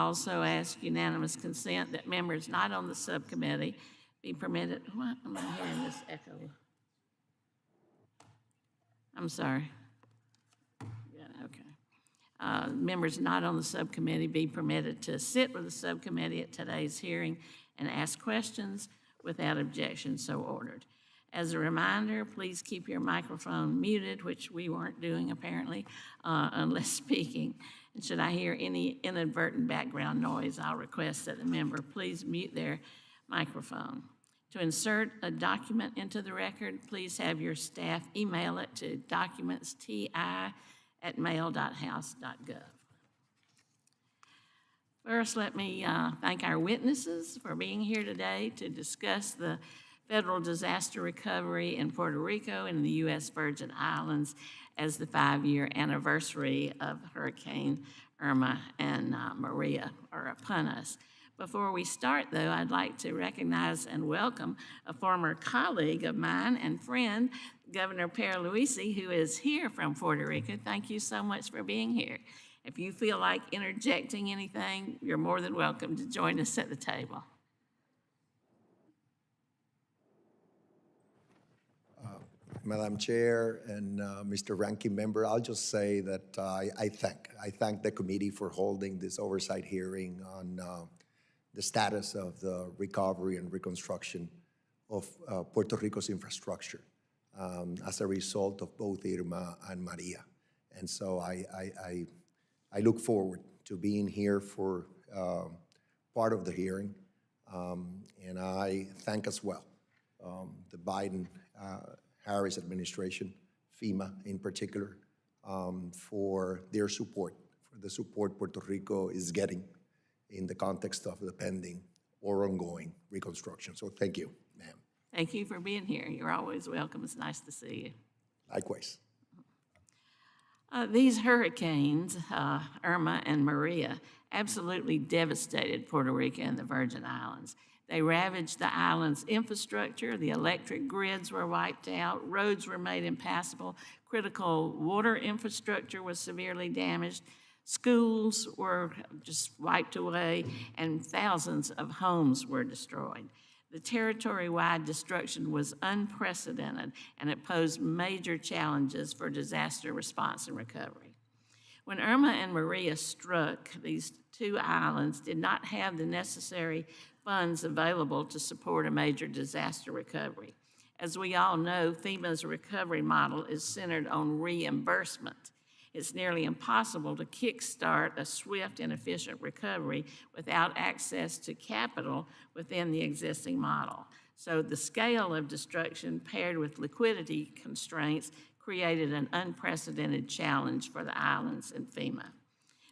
also ask unanimous consent that members not on the subcommittee be permitted, what, am I hearing this echo? I'm sorry. Yeah, okay. Members not on the subcommittee be permitted to sit with the subcommittee at today's hearing and ask questions without objection so ordered. As a reminder, please keep your microphone muted, which we weren't doing apparently, unless speaking. And should I hear any inadvertent background noise, I'll request that the member please mute their microphone. To insert a document into the record, please have your staff email it to documentsti@mail.house.gov. First, let me thank our witnesses for being here today to discuss the federal disaster recovery in Puerto Rico and the U.S. Virgin Islands as the 5-year anniversary of Hurricane Irma and Maria are upon us. Before we start, though, I'd like to recognize and welcome a former colleague of mine and friend, Governor Pierluisi, who is here from Puerto Rico. Thank you so much for being here. If you feel like interjecting anything, you're more than welcome to join us at the table. Madam Chair and Mr. Ranking Member, I'll just say that I thank the committee for holding this oversight hearing on the status of the recovery and reconstruction of Puerto Rico's infrastructure as a result of both Irma and Maria. And so I look forward to being here for part of the hearing, and I thank as well the Biden Harris administration, FEMA in particular, for their support, for the support Puerto Rico is getting in the context of the pending or ongoing reconstruction. So thank you, ma'am. Thank you for being here. You're always welcome. It's nice to see you. Likewise. These hurricanes, Irma and Maria, absolutely devastated Puerto Rico and the Virgin Islands. They ravaged the island's infrastructure. The electric grids were wiped out. Roads were made impassable. Critical water infrastructure was severely damaged. Schools were just wiped away, and thousands of homes were destroyed. The territory-wide destruction was unprecedented, and it posed major challenges for disaster response and recovery. When Irma and Maria struck, these two islands did not have the necessary funds available to support a major disaster recovery. As we all know, FEMA's recovery model is centered on reimbursement. It's nearly impossible to kickstart a swift and efficient recovery without access to capital within the existing model. So the scale of destruction paired with liquidity constraints created an unprecedented challenge for the islands and FEMA.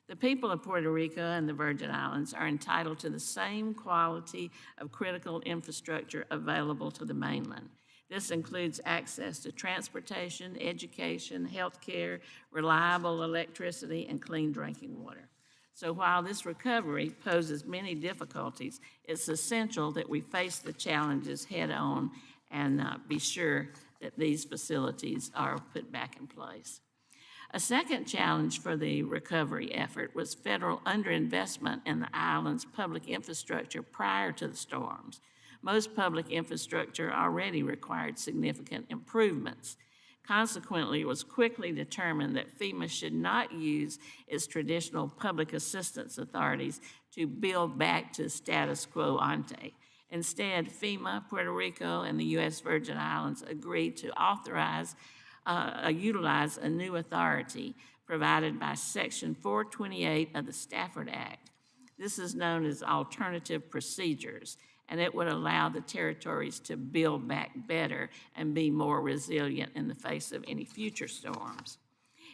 The people of Puerto Rico and the Virgin Islands are entitled to the same quality of critical infrastructure available to the mainland. This includes access to transportation, education, health care, reliable electricity, and clean drinking water. So while this recovery poses many difficulties, it's essential that we face the challenges head on and be sure that these facilities are put back in place. A second challenge for the recovery effort was federal underinvestment in the island's public infrastructure prior to the storms. Most public infrastructure already required significant improvements. Consequently, it was quickly determined that FEMA should not use its traditional public assistance authorities to build back to status quo ante. Instead, FEMA, Puerto Rico, and the U.S. Virgin Islands agreed to utilize a new authority provided by Section 428 of the Stafford Act. This is known as alternative procedures, and it would allow the territories to build back better and be more resilient in the face of any future storms.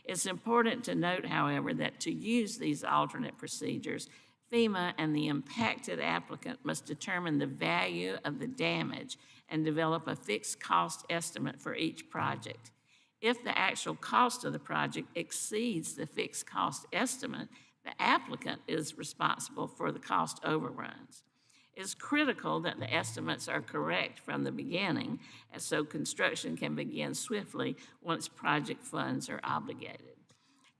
It's important to note, however, that to use these alternate procedures, FEMA and the impacted applicant must determine the value of the damage and develop a fixed cost estimate for each project. If the actual cost of the project exceeds the fixed cost estimate, the applicant is responsible for the cost overruns. It's critical that the estimates are correct from the beginning, and so construction can begin swiftly once project funds are obligated.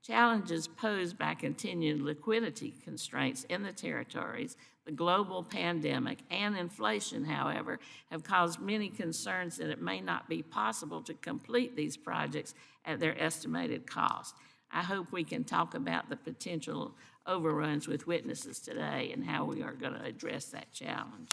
Challenges posed by continued liquidity constraints in the territories, the global pandemic, and inflation, however, have caused many concerns that it may not be possible to complete these projects at their estimated cost. I hope we can talk about the potential overruns with witnesses today and how we are going to address that challenge.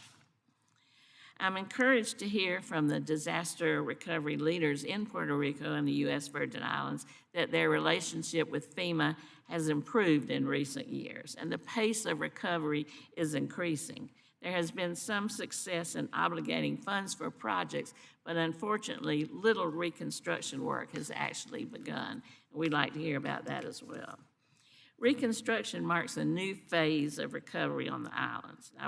I'm encouraged to hear from the disaster recovery leaders in Puerto Rico and the U.S. Virgin Islands that their relationship with FEMA has improved in recent years, and the pace of recovery is increasing. There has been some success in obligating funds for projects, but unfortunately, little reconstruction work has actually begun. We'd like to hear about that as well. Reconstruction marks a new phase of recovery on the islands. I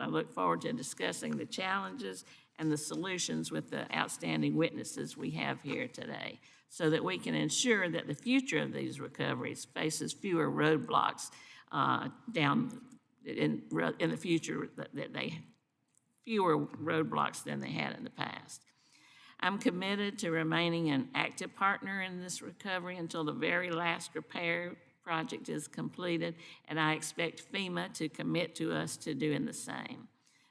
look forward to discussing the challenges and the solutions with the outstanding witnesses we have here today, so that we can ensure that the future of these recoveries faces fewer roadblocks down in the future, fewer roadblocks than they had in the past. I'm committed to remaining an active partner in this recovery until the very last repair project is completed, and I expect FEMA to commit to us to doing the same.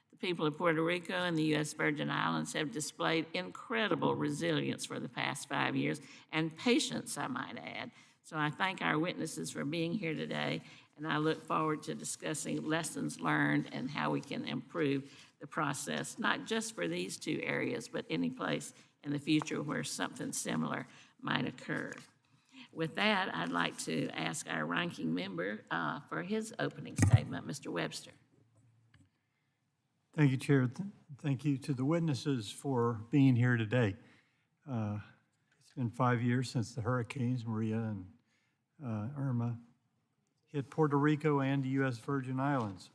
The people of Puerto Rico and the U.S. Virgin Islands have displayed incredible resilience for the past 5 years, and patience, I might add. So I thank our witnesses for being here today, and I look forward to discussing lessons learned and how we can improve the process, not just for these two areas, but any place in the future where something similar might occur. With that, I'd like to ask our ranking member for his opening statement, Mr. Webster. Thank you, Chair. Thank you to the witnesses for being here today. It's been 5 years since the hurricanes, Maria and Irma, hit Puerto Rico and the U.S. Virgin Islands.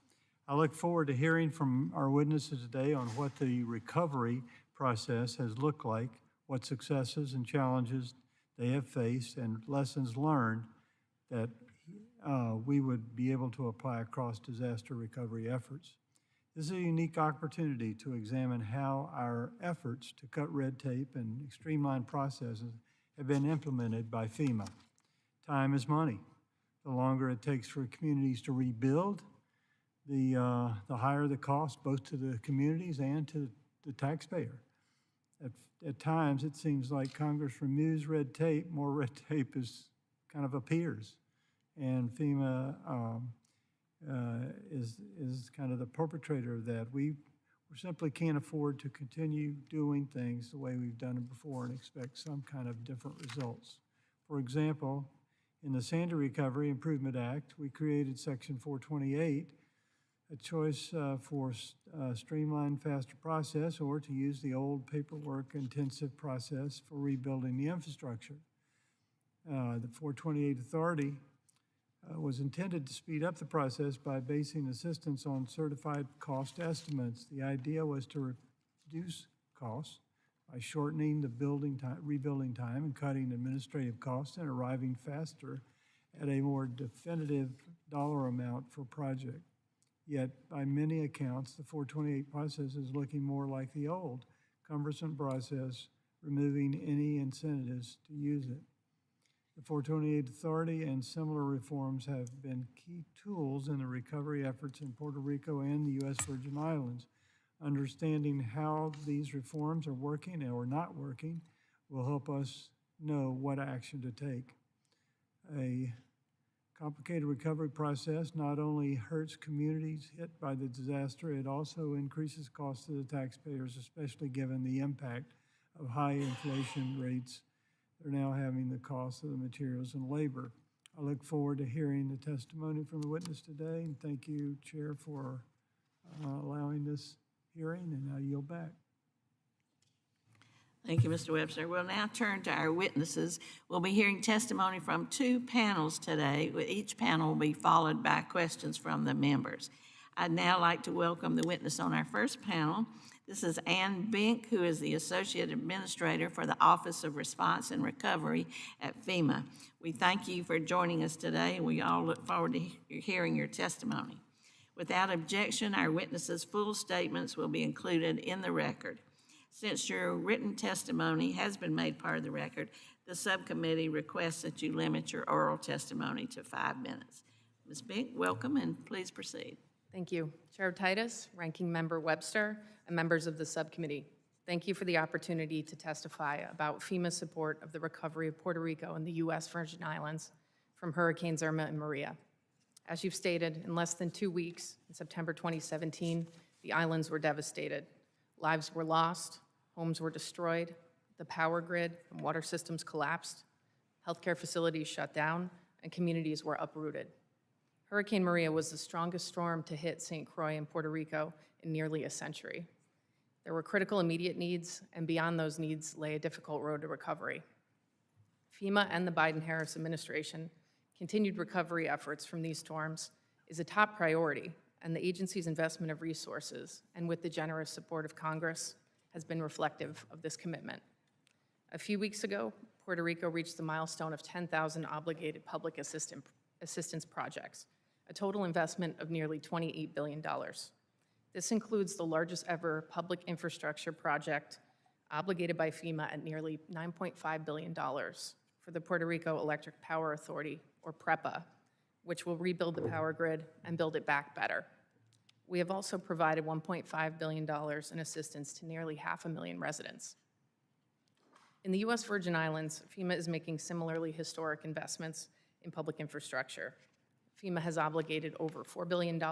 I look forward to hearing from our witnesses today on what the recovery process has looked like, what successes and challenges they have faced, and lessons learned that we would be able to apply across disaster recovery efforts. This is a unique opportunity to examine how our efforts to cut red tape and streamline processes have been implemented by FEMA. Time is money. The longer it takes for communities to rebuild, the higher the cost both to the communities and to the taxpayer. At times, it seems like Congress removes red tape, more red tape kind of appears. And FEMA is kind of the perpetrator of that. We simply can't afford to continue doing things the way we've done it before and expect some kind of different results. For example, in the Sandy Recovery Improvement Act, we created Section 428, a choice for a streamlined, faster process, or to use the old paperwork-intensive process for rebuilding the infrastructure. The 428 authority was intended to speed up the process by basing assistance on certified cost estimates. The idea was to reduce costs by shortening the rebuilding time and cutting administrative costs and arriving faster at a more definitive dollar amount for project. Yet, by many accounts, the 428 process is looking more like the old, cumbersome process, removing any incentives to use it. The 428 authority and similar reforms have been key tools in the recovery efforts in Puerto Rico and the U.S. Virgin Islands. Understanding how these reforms are working or not working will help us know what action to take. A complicated recovery process not only hurts communities hit by the disaster, it also increases costs to the taxpayers, especially given the impact of high inflation rates that are now having the cost of the materials and labor. I look forward to hearing the testimony from the witness today, and thank you, Chair, for allowing this hearing, and I yield back. Thank you, Mr. Webster. We'll now turn to our witnesses. We'll be hearing testimony from 2 panels today. Each panel will be followed by questions from the members. I'd now like to welcome the witness on our first panel. This is Ann Bink, who is the Associate Administrator for the Office of Response and Recovery at FEMA. We thank you for joining us today, and we all look forward to hearing your testimony. Without objection, our witnesses' full statements will be included in the record. Since your written testimony has been made part of the record, The subcommittee requests that you limit your oral testimony to 5 minutes. Ms. Bink, welcome, and please proceed. Thank you. Chair Titus, Ranking Member Webster, and members of the subcommittee. Thank you for the opportunity to testify about FEMA's support of the recovery of Puerto Rico and the U.S. Virgin Islands from Hurricanes Irma and Maria. As you've stated, in less than 2 weeks, in September 2017, the islands were devastated. Lives were lost, homes were destroyed, the power grid and water systems collapsed, healthcare facilities shut down, and communities were uprooted. Hurricane Maria was the strongest storm to hit St. Croix in Puerto Rico in nearly a century. There were critical immediate needs, and beyond those needs lay a difficult road to recovery. FEMA and the Biden-Harris administration continued recovery efforts from these storms is a top priority, and the agency's investment of resources, and with the generous support of Congress, has been reflective of this commitment. A few weeks ago, Puerto Rico reached the milestone of 10,000 obligated public assistance projects, a total investment of nearly $28 billion. This includes the largest ever public infrastructure project obligated by FEMA at nearly $9.5 billion for the Puerto Rico Electric Power Authority, or PREPA, which will rebuild the power grid and build it back better. We have also provided $1.5 billion in assistance to nearly 500,000 residents. In the U.S. Virgin Islands, FEMA is making similarly historic investments in public infrastructure. FEMA has obligated over $4 billion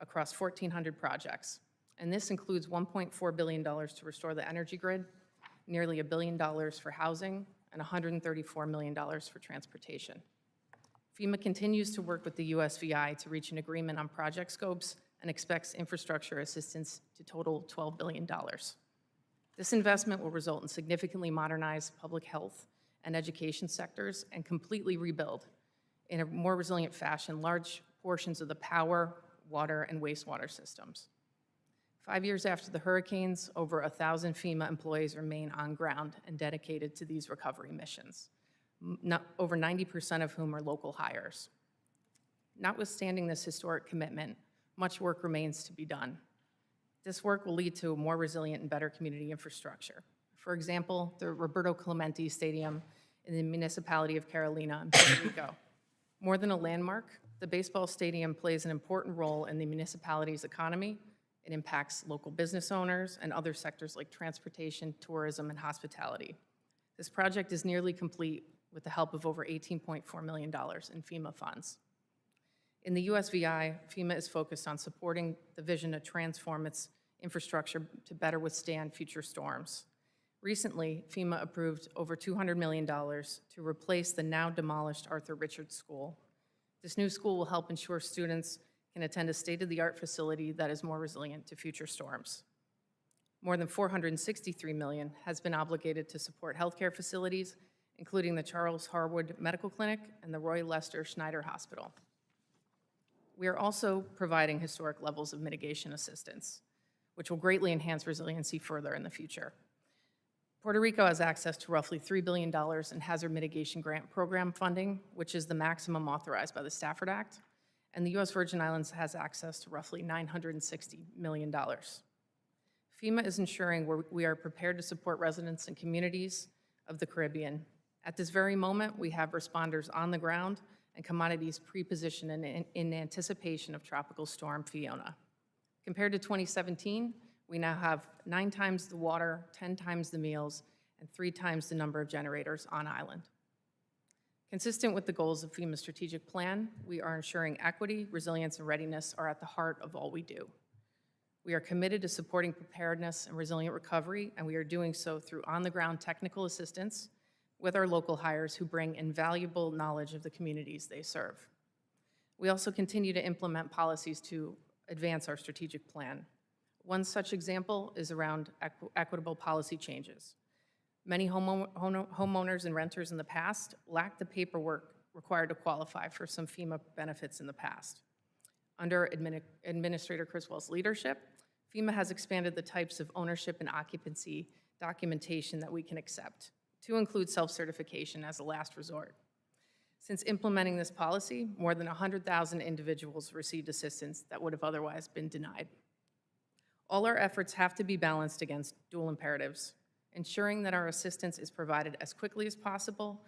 across 1,400 projects, and this includes $1.4 billion to restore the energy grid, nearly $1 billion for housing, and $134 million for transportation. FEMA continues to work with the USVI to reach an agreement on project scopes and expects infrastructure assistance to total $12 billion. This investment will result in significantly modernized public health and education sectors and completely rebuild, in a more resilient fashion, large portions of the power, water, and wastewater systems. 5 years after the hurricanes, over 1,000 FEMA employees remain on ground and dedicated to these recovery missions, over 90% of whom are local hires. Notwithstanding this historic commitment, much work remains to be done. This work will lead to a more resilient and better community infrastructure. For example, the Roberto Clemente Stadium in the municipality of Carolina in Puerto Rico. More than a landmark, the baseball stadium plays an important role in the municipality's economy. It impacts local business owners and other sectors like transportation, tourism, and hospitality. This project is nearly complete with the help of over $18.4 million in FEMA funds. In the USVI, FEMA is focused on supporting the vision to transform its infrastructure to better withstand future storms. Recently, FEMA approved over $200 million to replace the now demolished Arthur Richards School. This new school will help ensure students can attend a state-of-the-art facility that is more resilient to future storms. More than $463 million has been obligated to support healthcare facilities, including the Charles Harwood Medical Clinic and the Roy Lester Schneider Hospital. We are also providing historic levels of mitigation assistance, which will greatly enhance resiliency further in the future. Puerto Rico has access to roughly $3 billion in hazard mitigation grant program funding, which is the maximum authorized by the Stafford Act, and the U.S. Virgin Islands has access to roughly $960 million. FEMA is ensuring we are prepared to support residents and communities of the Caribbean. At this very moment, we have responders on the ground and commodities pre-positioned in anticipation of Tropical Storm Fiona. Compared to 2017, we now have 9 times the water, 10 times the meals, and 3 times the number of generators on island. Consistent with the goals of FEMA's strategic plan, we are ensuring equity, resilience, and readiness are at the heart of all we do. We are committed to supporting preparedness and resilient recovery, and we are doing so through on-the-ground technical assistance with our local hires who bring invaluable knowledge of the communities they serve. We also continue to implement policies to advance our strategic plan. One such example is around equitable policy changes. Many homeowners and renters in the past lacked the paperwork required to qualify for some FEMA benefits in the past. Under Administrator Criswell's leadership, FEMA has expanded the types of ownership and occupancy documentation that we can accept to include self-certification as a last resort. Since implementing this policy, more than 100,000 individuals received assistance that would have otherwise been denied. All our efforts have to be balanced against dual imperatives: ensuring that our assistance is provided as quickly as possible,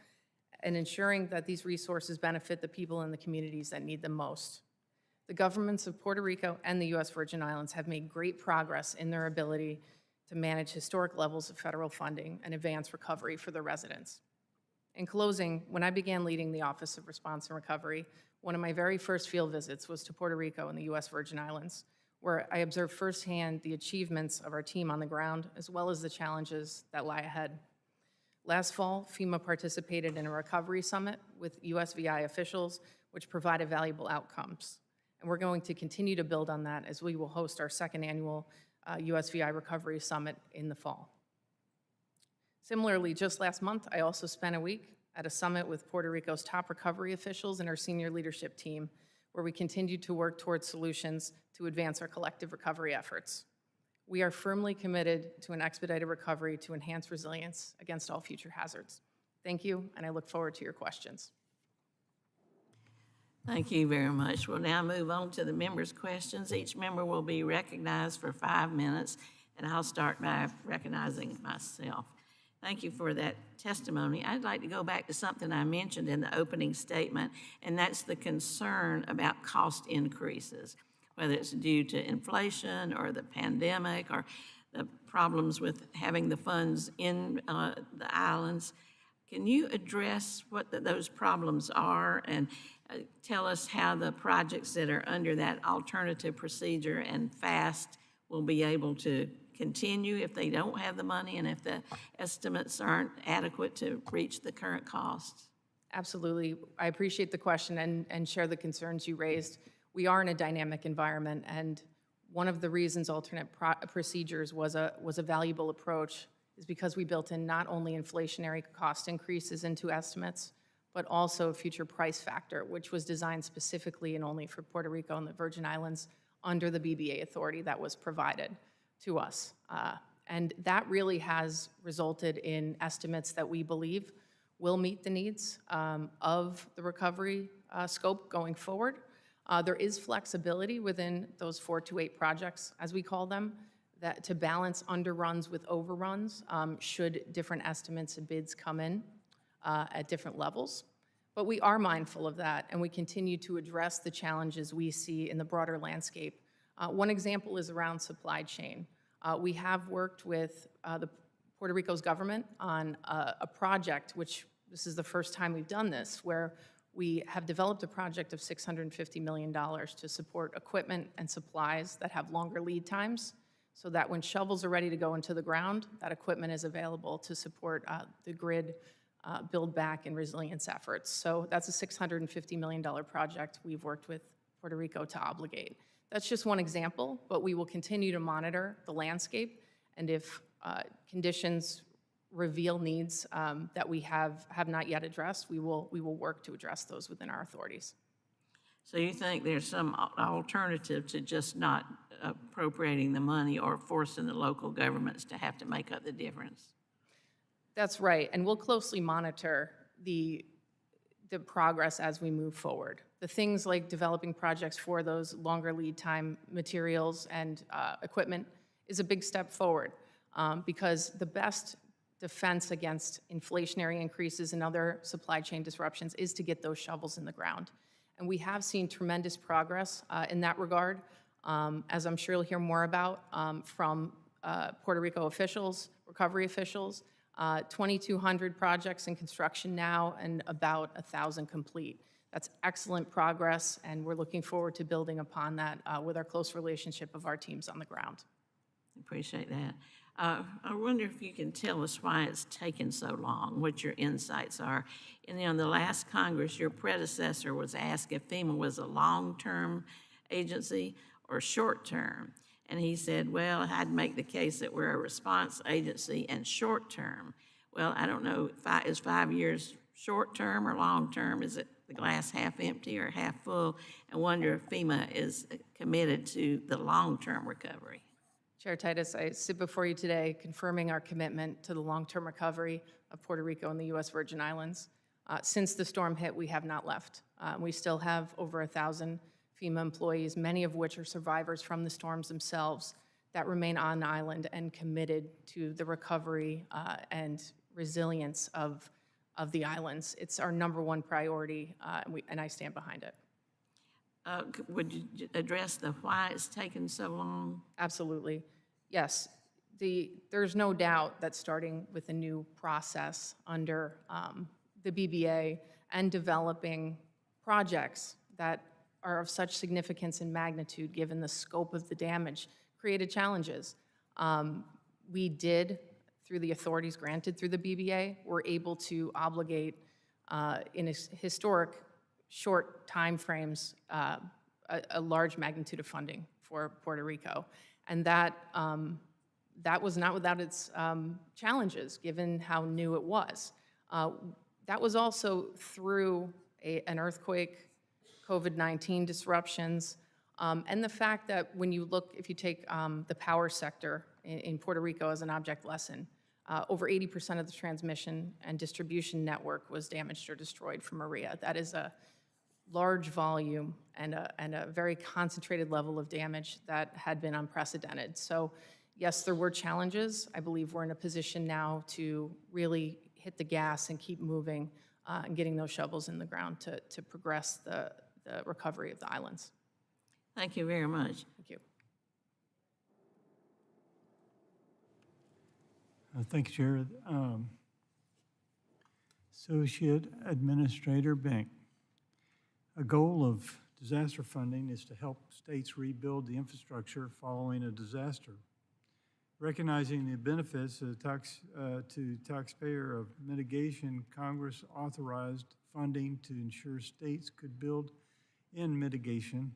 and ensuring that these resources benefit the people in the communities that need them most. The governments of Puerto Rico and the U.S. Virgin Islands have made great progress in their ability to manage historic levels of federal funding and advance recovery for their residents. In closing, when I began leading the Office of Response and Recovery, one of my very first field visits was to Puerto Rico and the U.S. Virgin Islands, where I observed firsthand the achievements of our team on the ground, as well as the challenges that lie ahead. Last fall, FEMA participated in a recovery summit with USVI officials, which provided valuable outcomes. And we're going to continue to build on that as we will host our second annual USVI Recovery Summit in the fall. Similarly, just last month, I also spent a week at a summit with Puerto Rico's top recovery officials and our senior leadership team, where we continue to work towards solutions to advance our collective recovery efforts. We are firmly committed to an expedited recovery to enhance resilience against all future hazards. Thank you, and I look forward to your questions. Thank you very much. We'll now move on to the members' questions. Each member will be recognized for 5 minutes, and I'll start by recognizing myself. Thank you for that testimony. I'd like to go back to something I mentioned in the opening statement, and that's the concern about cost increases, whether it's due to inflation or the pandemic or the problems with having the funds in the islands. Can you address what those problems are and tell us how the projects that are under that alternative procedure and FAST will be able to continue if they don't have the money and if the estimates aren't adequate to reach the current costs? Absolutely. I appreciate the question and share the concerns you raised. We are in a dynamic environment, and one of the reasons alternate procedures was a valuable approach is because we built in not only inflationary cost increases into estimates, but also a future price factor, which was designed specifically and only for Puerto Rico and the Virgin Islands under the BBA authority that was provided to us. And that really has resulted in estimates that we believe will meet the needs of the recovery scope going forward. There is flexibility within those 4 to 8 projects, as we call them, that to balance underruns with overruns should different estimates and bids come in at different levels. But we are mindful of that, and we continue to address the challenges we see in the broader landscape. One example is around supply chain. We have worked with the Puerto Rico's government on a project, which this is the first time we've done this, where we have developed a project of $650 million to support equipment and supplies that have longer lead times, so that when shovels are ready to go into the ground, that equipment is available to support the grid build back and resilience efforts. So that's a $650 million project we've worked with Puerto Rico to obligate. That's just one example, but we will continue to monitor the landscape, and if conditions reveal needs that we have not yet addressed, we will work to address those within our authorities. So you think there's some alternative to just not appropriating the money or forcing the local governments to have to make up the difference? That's right, and we'll closely monitor the progress as we move forward. The things like developing projects for those longer lead time materials and equipment is a big step forward because the best defense against inflationary increases and other supply chain disruptions is to get those shovels in the ground. And we have seen tremendous progress in that regard, as I'm sure you'll hear more about from Puerto Rico officials, recovery officials, 2,200 projects in construction now and about 1,000 complete. That's excellent progress, and we're looking forward to building upon that with our close relationship of our teams on the ground. Appreciate that. I wonder if you can tell us why it's taken so long, what your insights are. In the last Congress, your predecessor was asked if FEMA was a long-term agency or short-term. And he said, well, I'd make the case that we're a response agency and short-term. Well, I don't know, is 5 years short-term or long-term? Is it the glass half empty or half full? I wonder if FEMA is committed to the long-term recovery. Chair Titus, I sit before you today confirming our commitment to the long-term recovery of Puerto Rico and the U.S. Virgin Islands. Since the storm hit, we have not left. We still have over 1,000 FEMA employees, many of which are survivors from the storms themselves, that remain on island and committed to the recovery and resilience of the islands. It's our #1 priority, and I stand behind it. Would you address why it's taken so long? Absolutely. Yes. There's no doubt that starting with a new process under the BBA and developing projects that are of such significance and magnitude, given the scope of the damage, created challenges. We did, through the authorities granted through the BBA, were able to obligate in historic short timeframes a large magnitude of funding for Puerto Rico. And that was not without its challenges, given how new it was. That was also through an earthquake, COVID-19 disruptions, and the fact that if you take the power sector in Puerto Rico as an object lesson, over 80% of the transmission and distribution network was damaged or destroyed from Maria. That is a large volume and a very concentrated level of damage that had been unprecedented. So yes, there were challenges. I believe we're in a position now to really hit the gas and keep moving and getting those shovels in the ground to progress the recovery of the islands. Thank you very much. Thank you. Thank you, Chair. Associate Administrator Bank. A goal of disaster funding is to help states rebuild the infrastructure following a disaster. Recognizing the benefits to taxpayer of mitigation, Congress authorized funding to ensure states could build in mitigation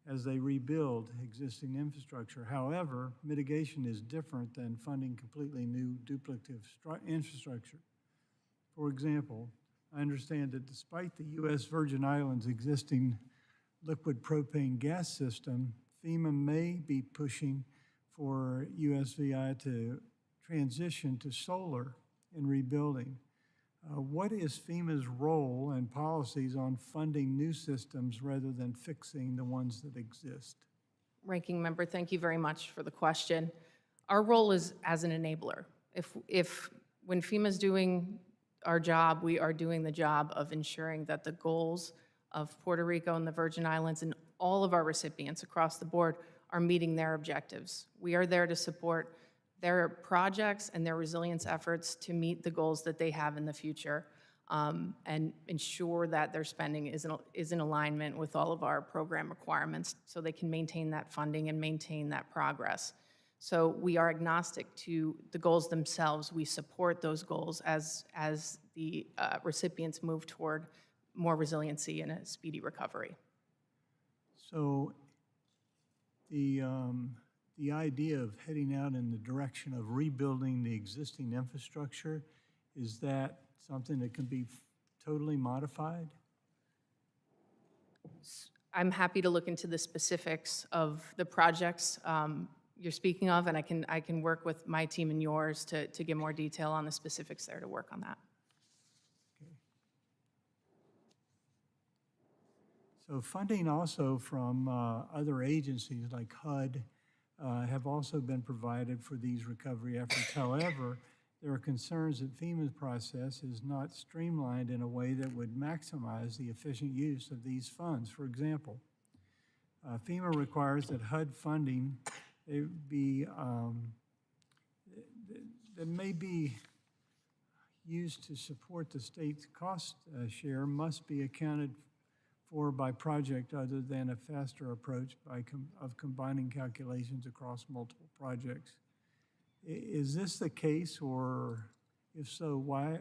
as they rebuild existing infrastructure. However, mitigation is different than funding completely new duplicative infrastructure. For example, I understand that despite the U.S. Virgin Islands' existing liquid propane gas system, FEMA may be pushing for USVI to transition to solar in rebuilding. What is FEMA's role and policies on funding new systems rather than fixing the ones that exist? Ranking Member, thank you very much for the question. Our role is as an enabler. When FEMA's doing our job, we are doing the job of ensuring that the goals of Puerto Rico and the Virgin Islands and all of our recipients across the board are meeting their objectives. We are there to support their projects and their resilience efforts to meet the goals that they have in the future and ensure that their spending is in alignment with all of our program requirements so they can maintain that funding and maintain that progress. So we are agnostic to the goals themselves. We support those goals as the recipients move toward more resiliency and a speedy recovery. So the idea of heading out in the direction of rebuilding the existing infrastructure, is that something that can be totally modified? I'm happy to look into the specifics of the projects you're speaking of, and I can work with my team and yours to get more detail on the specifics there to work on that. Okay. So funding also from other agencies like HUD have also been provided for these recovery efforts. However, there are concerns that FEMA's process is not streamlined in a way that would maximize the efficient use of these funds. For example, FEMA requires that HUD funding that may be used to support the state's cost share must be accounted for by project other than a faster approach of combining calculations across multiple projects. Is this the case, or if so, why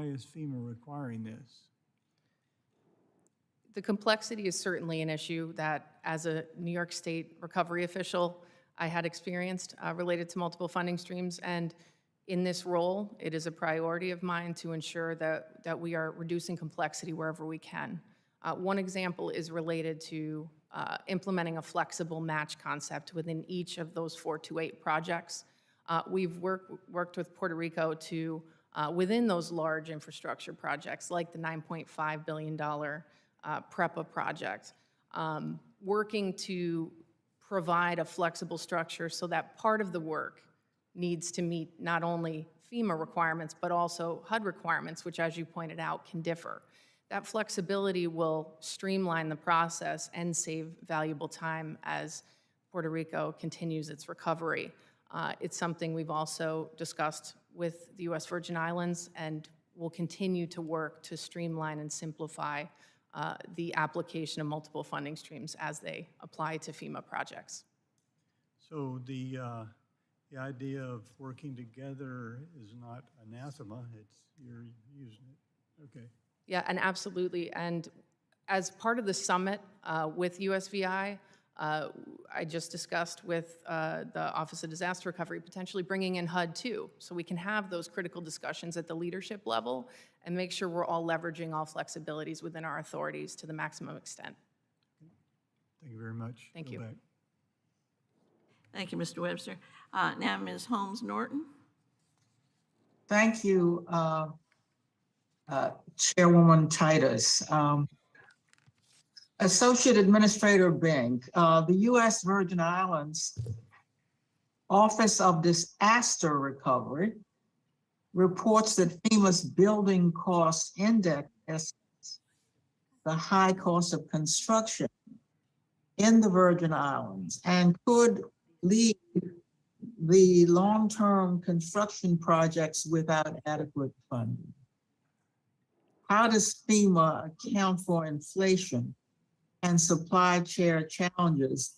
is FEMA requiring this? The complexity is certainly an issue that, as a New York State recovery official, I had experienced related to multiple funding streams. And in this role, it is a priority of mine to ensure that we are reducing complexity wherever we can. One example is related to implementing a flexible match concept within each of those 428 projects. We've worked with Puerto Rico to, within those large infrastructure projects, like the $9.5 billion PREPA project, working to provide a flexible structure so that part of the work needs to meet not only FEMA requirements, but also HUD requirements, which, as you pointed out, can differ. That flexibility will streamline the process and save valuable time as Puerto Rico continues its recovery. It's something we've also discussed with the U.S. Virgin Islands, and will continue to work to streamline and simplify the application of multiple funding streams as they apply to FEMA projects. So the idea of working together is not anathema, it's you're using it. Okay. Yeah, and absolutely. And as part of the summit with USVI, I just discussed with the Office of Disaster Recovery potentially bringing in HUD too, so we can have those critical discussions at the leadership level and make sure we're all leveraging all flexibilities within our authorities to the maximum extent. Thank you very much. Thank Go you. back. Thank you, Mr. Webster. Now, Ms. Holmes Norton. Thank you, Chairwoman Titus. Associate Administrator Bink, the U.S. Virgin Islands Office of Disaster Recovery reports that FEMA's building cost index estimates the high cost of construction in the Virgin Islands and could lead the long-term construction projects without adequate funding. How does FEMA account for inflation and supply chain challenges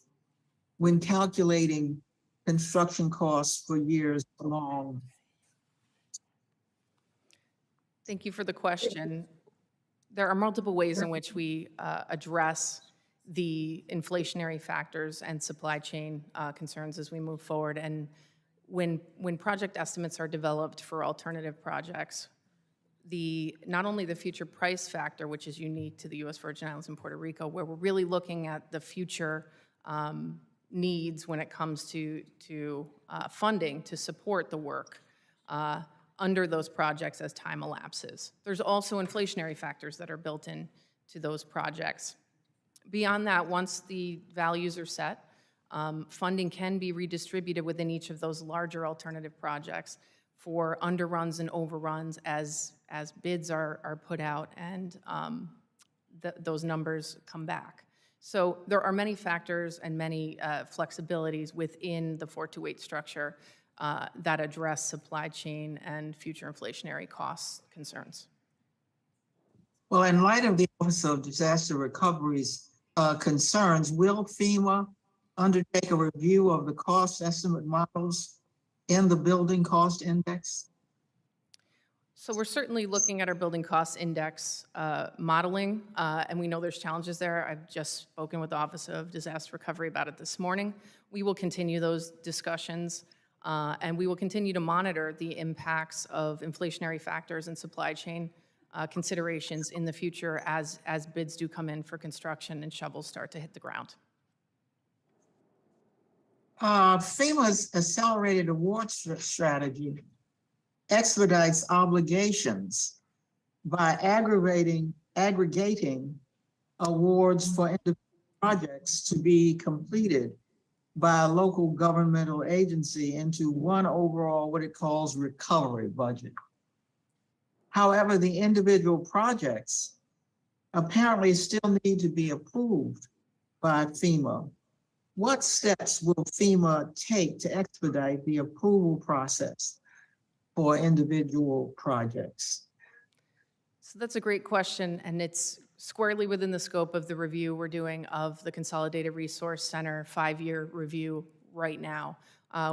when calculating construction costs for years long? Thank you for the question. There are multiple ways in which we address the inflationary factors and supply chain concerns as we move forward. And when project estimates are developed for alternative projects, not only the future price factor, which is unique to the U.S. Virgin Islands and Puerto Rico, where we're really looking at the future needs when it comes to funding to support the work under those projects as time elapses. There's also inflationary factors that are built in to those projects. Beyond that, once the values are set, funding can be redistributed within each of those larger alternative projects for underruns and overruns as bids are put out and those numbers come back. So there are many factors and many flexibilities within the 428 structure that address supply chain and future inflationary costs concerns. Well, in light of the Office of Disaster Recovery's concerns, will FEMA undertake a review of the cost estimate models in the building cost index? So we're certainly looking at our building cost index modeling, and we know there's challenges there. I've just spoken with the Office of Disaster Recovery about it this morning. We will continue those discussions, and we will continue to monitor the impacts of inflationary factors and supply chain considerations in the future as bids do come in for construction and shovels start to hit the ground. FEMA's accelerated awards strategy expedites obligations by aggregating awards for individual projects to be completed by a local governmental agency into one overall, what it calls recovery budget. However, the individual projects apparently still need to be approved by FEMA. What steps will FEMA take to expedite the approval process for individual projects? So that's a great question, and it's squarely within the scope of the review we're doing of the Consolidated Resource Center 5-year review right now.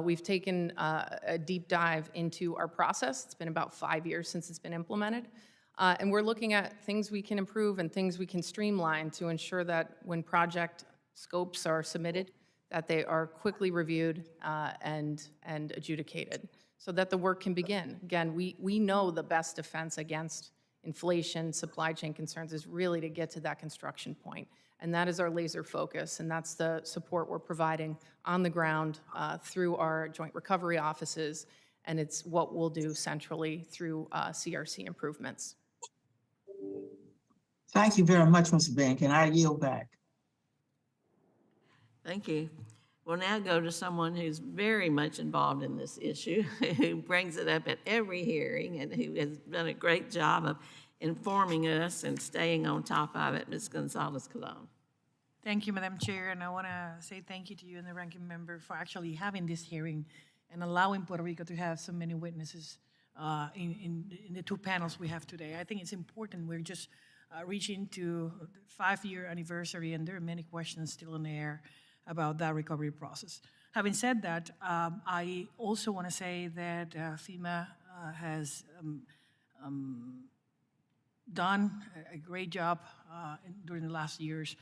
We've taken a deep dive into our process. It's been about 5 years since it's been implemented. And we're looking at things we can improve and things we can streamline to ensure that when project scopes are submitted, that they are quickly reviewed and adjudicated so that the work can begin. Again, we know the best defense against inflation, supply chain concerns is really to get to that construction point. And that is our laser focus, and that's the support we're providing on the ground through our joint recovery offices, and it's what we'll do centrally through CRC improvements. Thank you very much, Ms. Bink, and I yield back. Thank you. We'll now go to someone who's very much involved in this issue, who brings it up at every hearing and who has done a great job of informing us and staying on top of it, Ms. Gonzalez-Colon. Thank you, Madam Chair, and I want to say thank you to you and the ranking member for actually having this hearing and allowing Puerto Rico to have so many witnesses in the two panels we have today. I think it's important. We're just reaching to the 5-year anniversary, and there are many questions still in the air about that recovery process. Having said that, I also want to say that FEMA has done a great job during the last years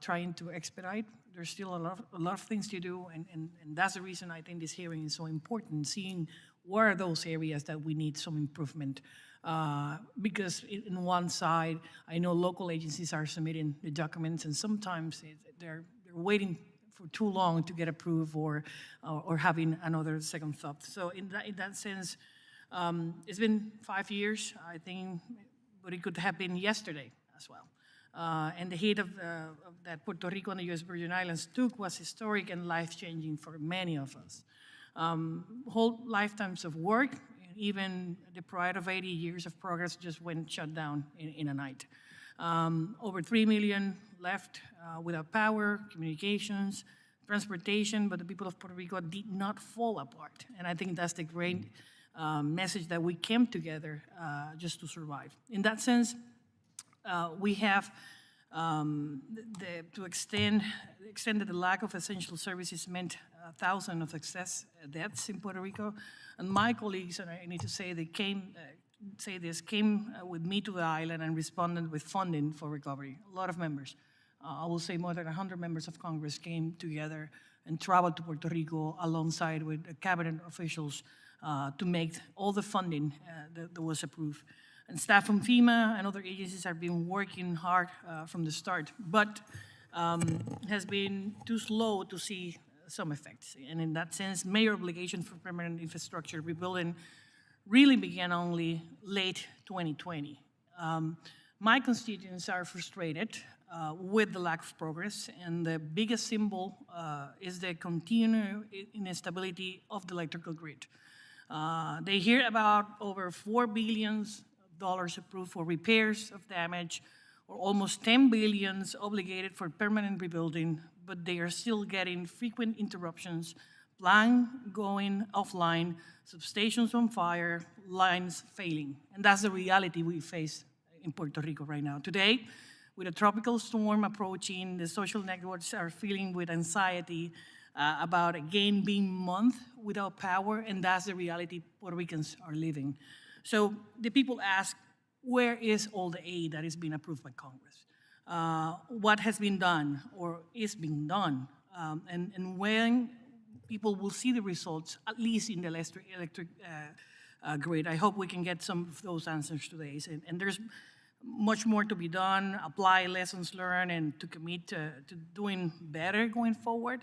trying to expedite. There's still a lot of things to do, and that's the reason I think this hearing is so important, seeing where are those areas that we need some improvement. Because in one side, I know local agencies are submitting the documents, and sometimes they're waiting for too long to get approved or having another second thought. So in that sense, it's been 5 years, I think, but it could have been yesterday as well. And the hit of that Puerto Rico and the U.S. Virgin Islands took was historic and life-changing for many of us. Whole lifetimes of work, even the pride of 80 years of progress just went shut down in a night. Over 3 million left without power, communications, transportation, but the people of Puerto Rico did not fall apart. And I think that's the great message that we came together just to survive. In that sense, we have to extend that the lack of essential services meant thousands of excess deaths in Puerto Rico. And my colleagues, and I need to say, they came with me to the island and responded with funding for recovery. A lot of members, I will say more than 100 members of Congress came together and traveled to Puerto Rico alongside with cabinet officials to make all the funding that was approved. And staff from FEMA and other agencies have been working hard from the start, but has been too slow to see some effects. And in that sense, major obligation for permanent infrastructure rebuilding really began only late 2020. My constituents are frustrated with the lack of progress, and the biggest symbol is the continued instability of the electrical grid. They hear about over $4 billion approved for repairs of damage, or almost $10 billion obligated for permanent rebuilding, but they are still getting frequent interruptions, plant going offline, substations on fire, lines failing. And that's the reality we face in Puerto Rico right now. Today, with a tropical storm approaching, the social networks are feeling with anxiety about again being months without power, and that's the reality Puerto Ricans are living. So the people ask, where is all the aid that is being approved by Congress? What has been done or is being done? And when people will see the results, at least in the electric grid. I hope we can get some of those answers today. And there's much more to be done, apply lessons learned, and to commit to doing better going forward.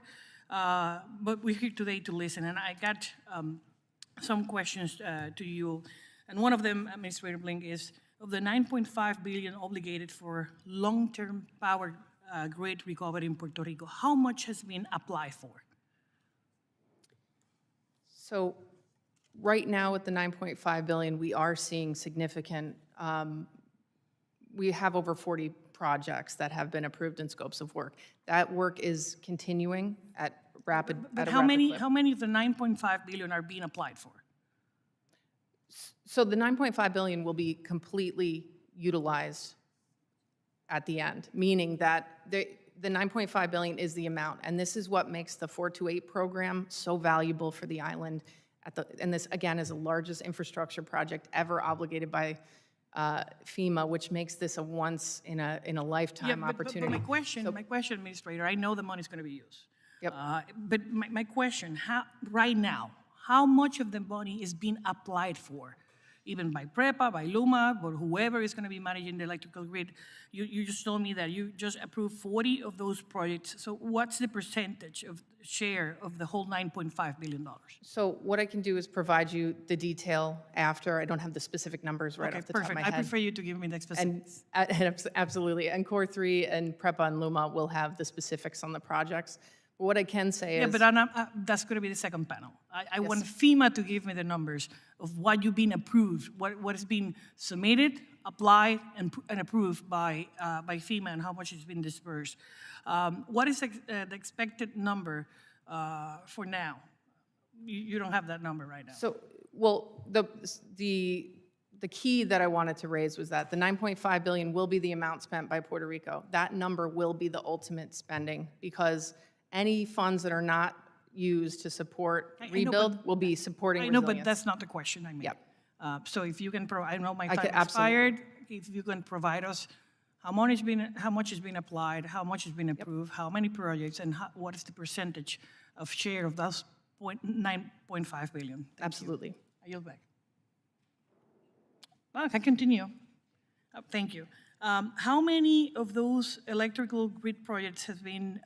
But we're here today to listen, and I got some questions to you. And one of them, Administrator Blink, is of the $9.5 billion obligated for long-term power grid recovery in Puerto Rico, how much has been applied for? So right now with the $9.5 billion, we are seeing significant, we have over 40 projects that have been approved in scopes of work. That work is continuing at rapid, But at a how rapid many clip. how many of the $9.5 billion are being applied for? So the $9.5 billion will be completely utilized at the end, meaning that the $9.5 billion is the amount, and this is what makes the 428 program so valuable for the island. And this, again, is the largest infrastructure project ever obligated by FEMA, which makes this a once in a lifetime opportunity. But my question, Administrator, I know the money's going to be used. Yep. But my question, right now, how much of the money is being applied for? Even by PREPA, by LUMA, or whoever is going to be managing the electrical grid. You just told me that you just approved 40 of those projects. So what's the percentage of share of the whole $9.5 billion? So what I can do is provide you the detail after. I don't have the specific numbers right off the top of my head. I prefer you to give me the specifics. And absolutely. And Core 3 and PREPA and LUMA will have the specifics on the projects. What I can say Yeah, is. but that's going to be the second panel. I want FEMA to give me the numbers of what you've been approved, what has been submitted, applied, and approved by FEMA, and how much has been dispersed. What is the expected number for now? You don't have that number right now. So, well, the key that I wanted to raise was that the 9.5 billion will be the amount spent by Puerto Rico. That number will be the ultimate spending, because any funds that are not used to support I know, rebuild will be supporting I know, resilience. but that's not the question I made. Yep. So if you can provide, I know my I time could expired. If you can provide us how much has been applied, how much has been approved, how many projects, and what is the percentage of share of those 9.5 billion? Absolutely. I yield back. Well, I can continue. Thank you. How many of those electrical grid projects have been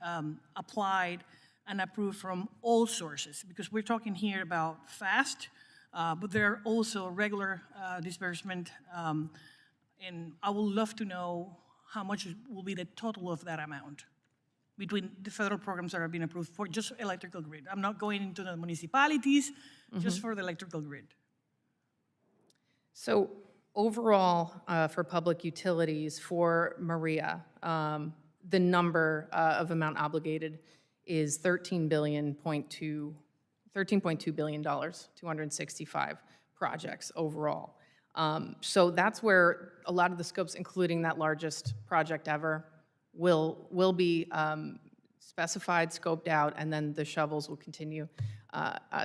applied and approved from all sources? Because we're talking here about fast, but there are also regular disbursement. And I would love to know how much will be the total of that amount between the federal programs that are being approved for just electrical grid. I'm not going into the municipalities, just for the electrical grid. So overall, for public utilities, for Maria, the number of amount obligated is $13.2 billion, 265 projects overall. So that's where a lot of the scopes, including that largest project ever, will be specified, scoped out, and then the shovels will continue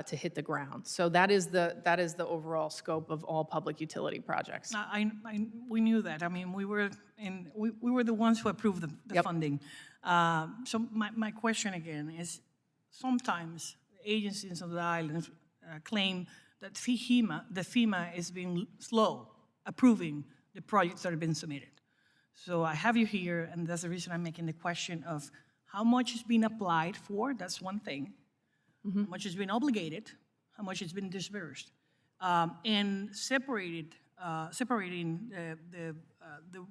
to hit the ground. So that is the overall scope of all public utility projects. We knew that. I mean, we were the ones who approved the Yep. funding. So my question again is, sometimes agencies on the island claim that FEMA is being slow approving the projects that have been submitted. So I have you here, and that's the reason I'm making the question of how much is being applied for. That's one thing. How much has been obligated, how much has been disbursed, and separating the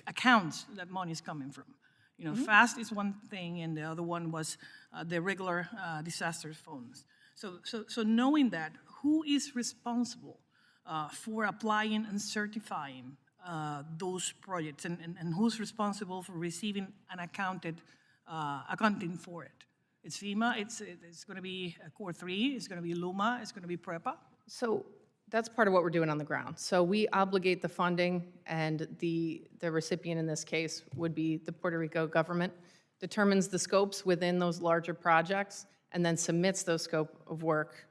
accounts that money is coming from. You know, fast is one thing, and the other one was the regular disaster funds. So knowing that, who is responsible for applying and certifying those projects, and who's responsible for receiving and accounting for it? It's FEMA, it's going to be Core 3, it's going to be LUMA, it's going to be PREPA. So that's part of what we're doing on the ground. So we obligate the funding, and the recipient in this case would be the Puerto Rico government, determines the scopes within those larger projects, and then submits those scopes of work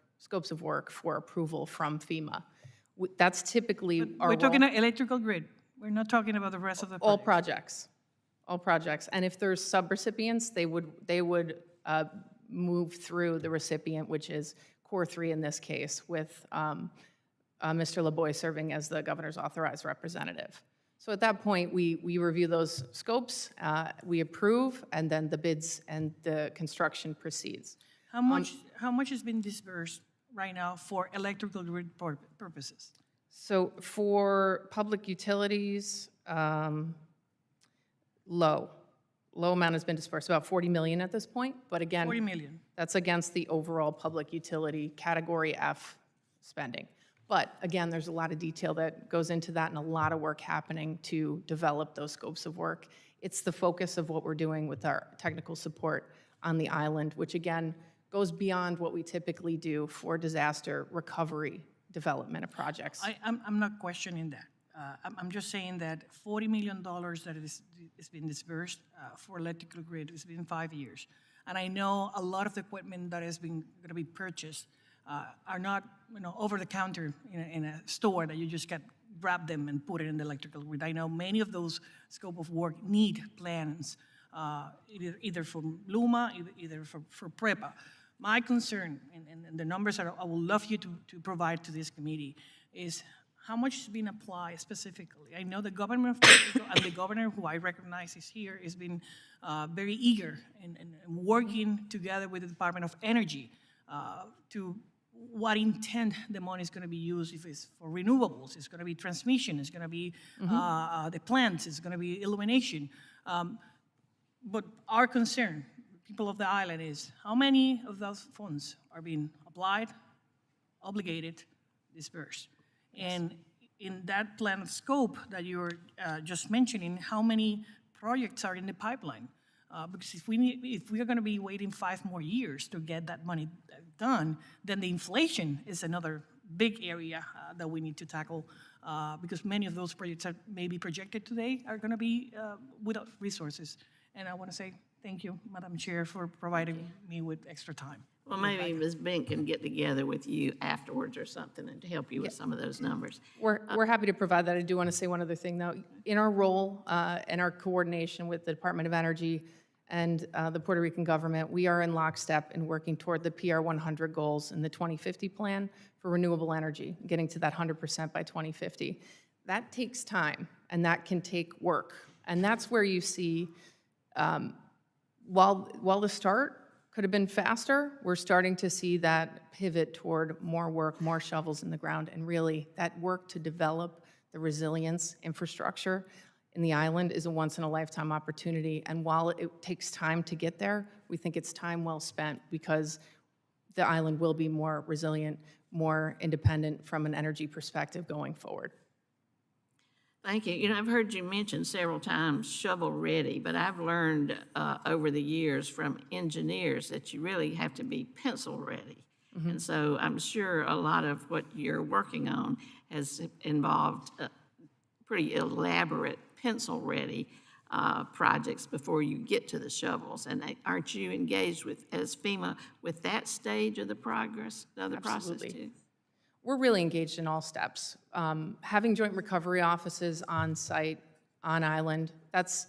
for approval from FEMA. That's typically our We're talking role. about electrical grid. We're not talking about the rest of the All projects. projects, all projects. And if there's subrecipients, they would move through the recipient, which is Core 3 in this case, with Mr. LeBoy serving as the governor's authorized representative. So at that point, we review those scopes, we approve, and then the bids and the construction proceeds. How much has been disbursed right now for electrical grid purposes? So for public utilities, low amount has been dispersed, about 40 million at this point, but again, 40 million. that's against the overall public utility Category F spending. But again, there's a lot of detail that goes into that and a lot of work happening to develop those scopes of work. It's the focus of what we're doing with our technical support on the island, which again, goes beyond what we typically do for disaster recovery development of projects. I'm not questioning that. I'm just saying that $40 million that is been disbursed for electrical grid has been 5 years. And I know a lot of the equipment that is going to be purchased are not, over the counter in a store that you just grab them and put it in the electrical grid. I know many of those scope of work need plans, either from LUMA, either for PREPA. My concern, and the numbers that I would love you to provide to this committee, is how much is being applied specifically. I know the government of Puerto Rico and the governor, who I recognize is here, has been very eager in working together with the Department of Energy to what intent the money is going to be used. If it's for renewables, it's going to be transmission, it's going to be the plants, it's going to be illumination. But our concern, people of the island is, how many of those funds are being applied, obligated, dispersed? And in that plan of scope that you were just mentioning, how many projects are in the pipeline? Because if we are going to be waiting 5 more years to get that money done, then the inflation is another big area that we need to tackle, because many of those projects that may be projected today are going to be without resources. And I want to say thank you, Madam Chair, for providing me with extra time. Well, maybe Ms. Bink can get together with you afterwards or something and to help you with some of those numbers. We're happy to provide that. I do want to say one other thing, though. In our role and our coordination with the Department of Energy and the Puerto Rican government, we are in lockstep in working toward the PR 100 goals in the 2050 plan for renewable energy, getting to that 100% by 2050. That takes time, and that can take work. And that's where you see, while the start could have been faster, we're starting to see that pivot toward more work, more shovels in the ground, and really that work to develop the resilience infrastructure in the island is a once-in-a-lifetime opportunity. And while it takes time to get there, we think it's time well spent because the island will be more resilient, more independent from an energy perspective going forward. Thank you. You know, I've heard you mention several times shovel-ready, but I've learned over the years from engineers that you really have to be pencil-ready. And so I'm sure a lot of what you're working on has involved pretty elaborate pencil-ready projects before you get to the shovels. And aren't you engaged with, as FEMA, with that stage of the process Absolutely. too? We're really engaged in all steps. Having joint recovery offices on site, on island, that's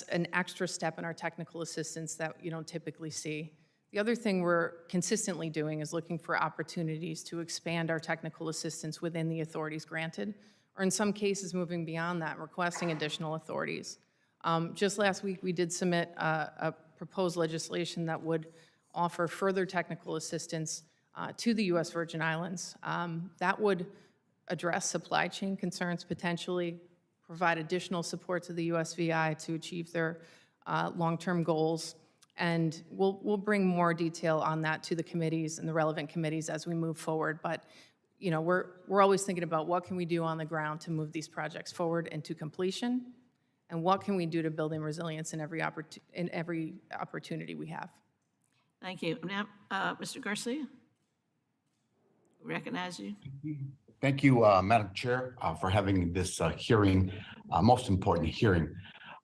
an extra step in our technical assistance that you don't typically see. The other thing we're consistently doing is looking for opportunities to expand our technical assistance within the authorities granted, or in some cases moving beyond that, requesting additional authorities. Just last week, we did submit a proposed legislation that would offer further technical assistance to the U.S. Virgin Islands. That would address supply chain concerns potentially, provide additional support to the USVI to achieve their long-term goals, and we'll bring more detail on that to the committees and the relevant committees as we move forward. But you know, we're always thinking about what can we do on the ground to move these projects forward into completion, and what can we do to build in resilience in every opportunity we have. Thank you. Now, Mr. Garcia, recognize you. Thank you, Madam Chair, for having this hearing, most important hearing.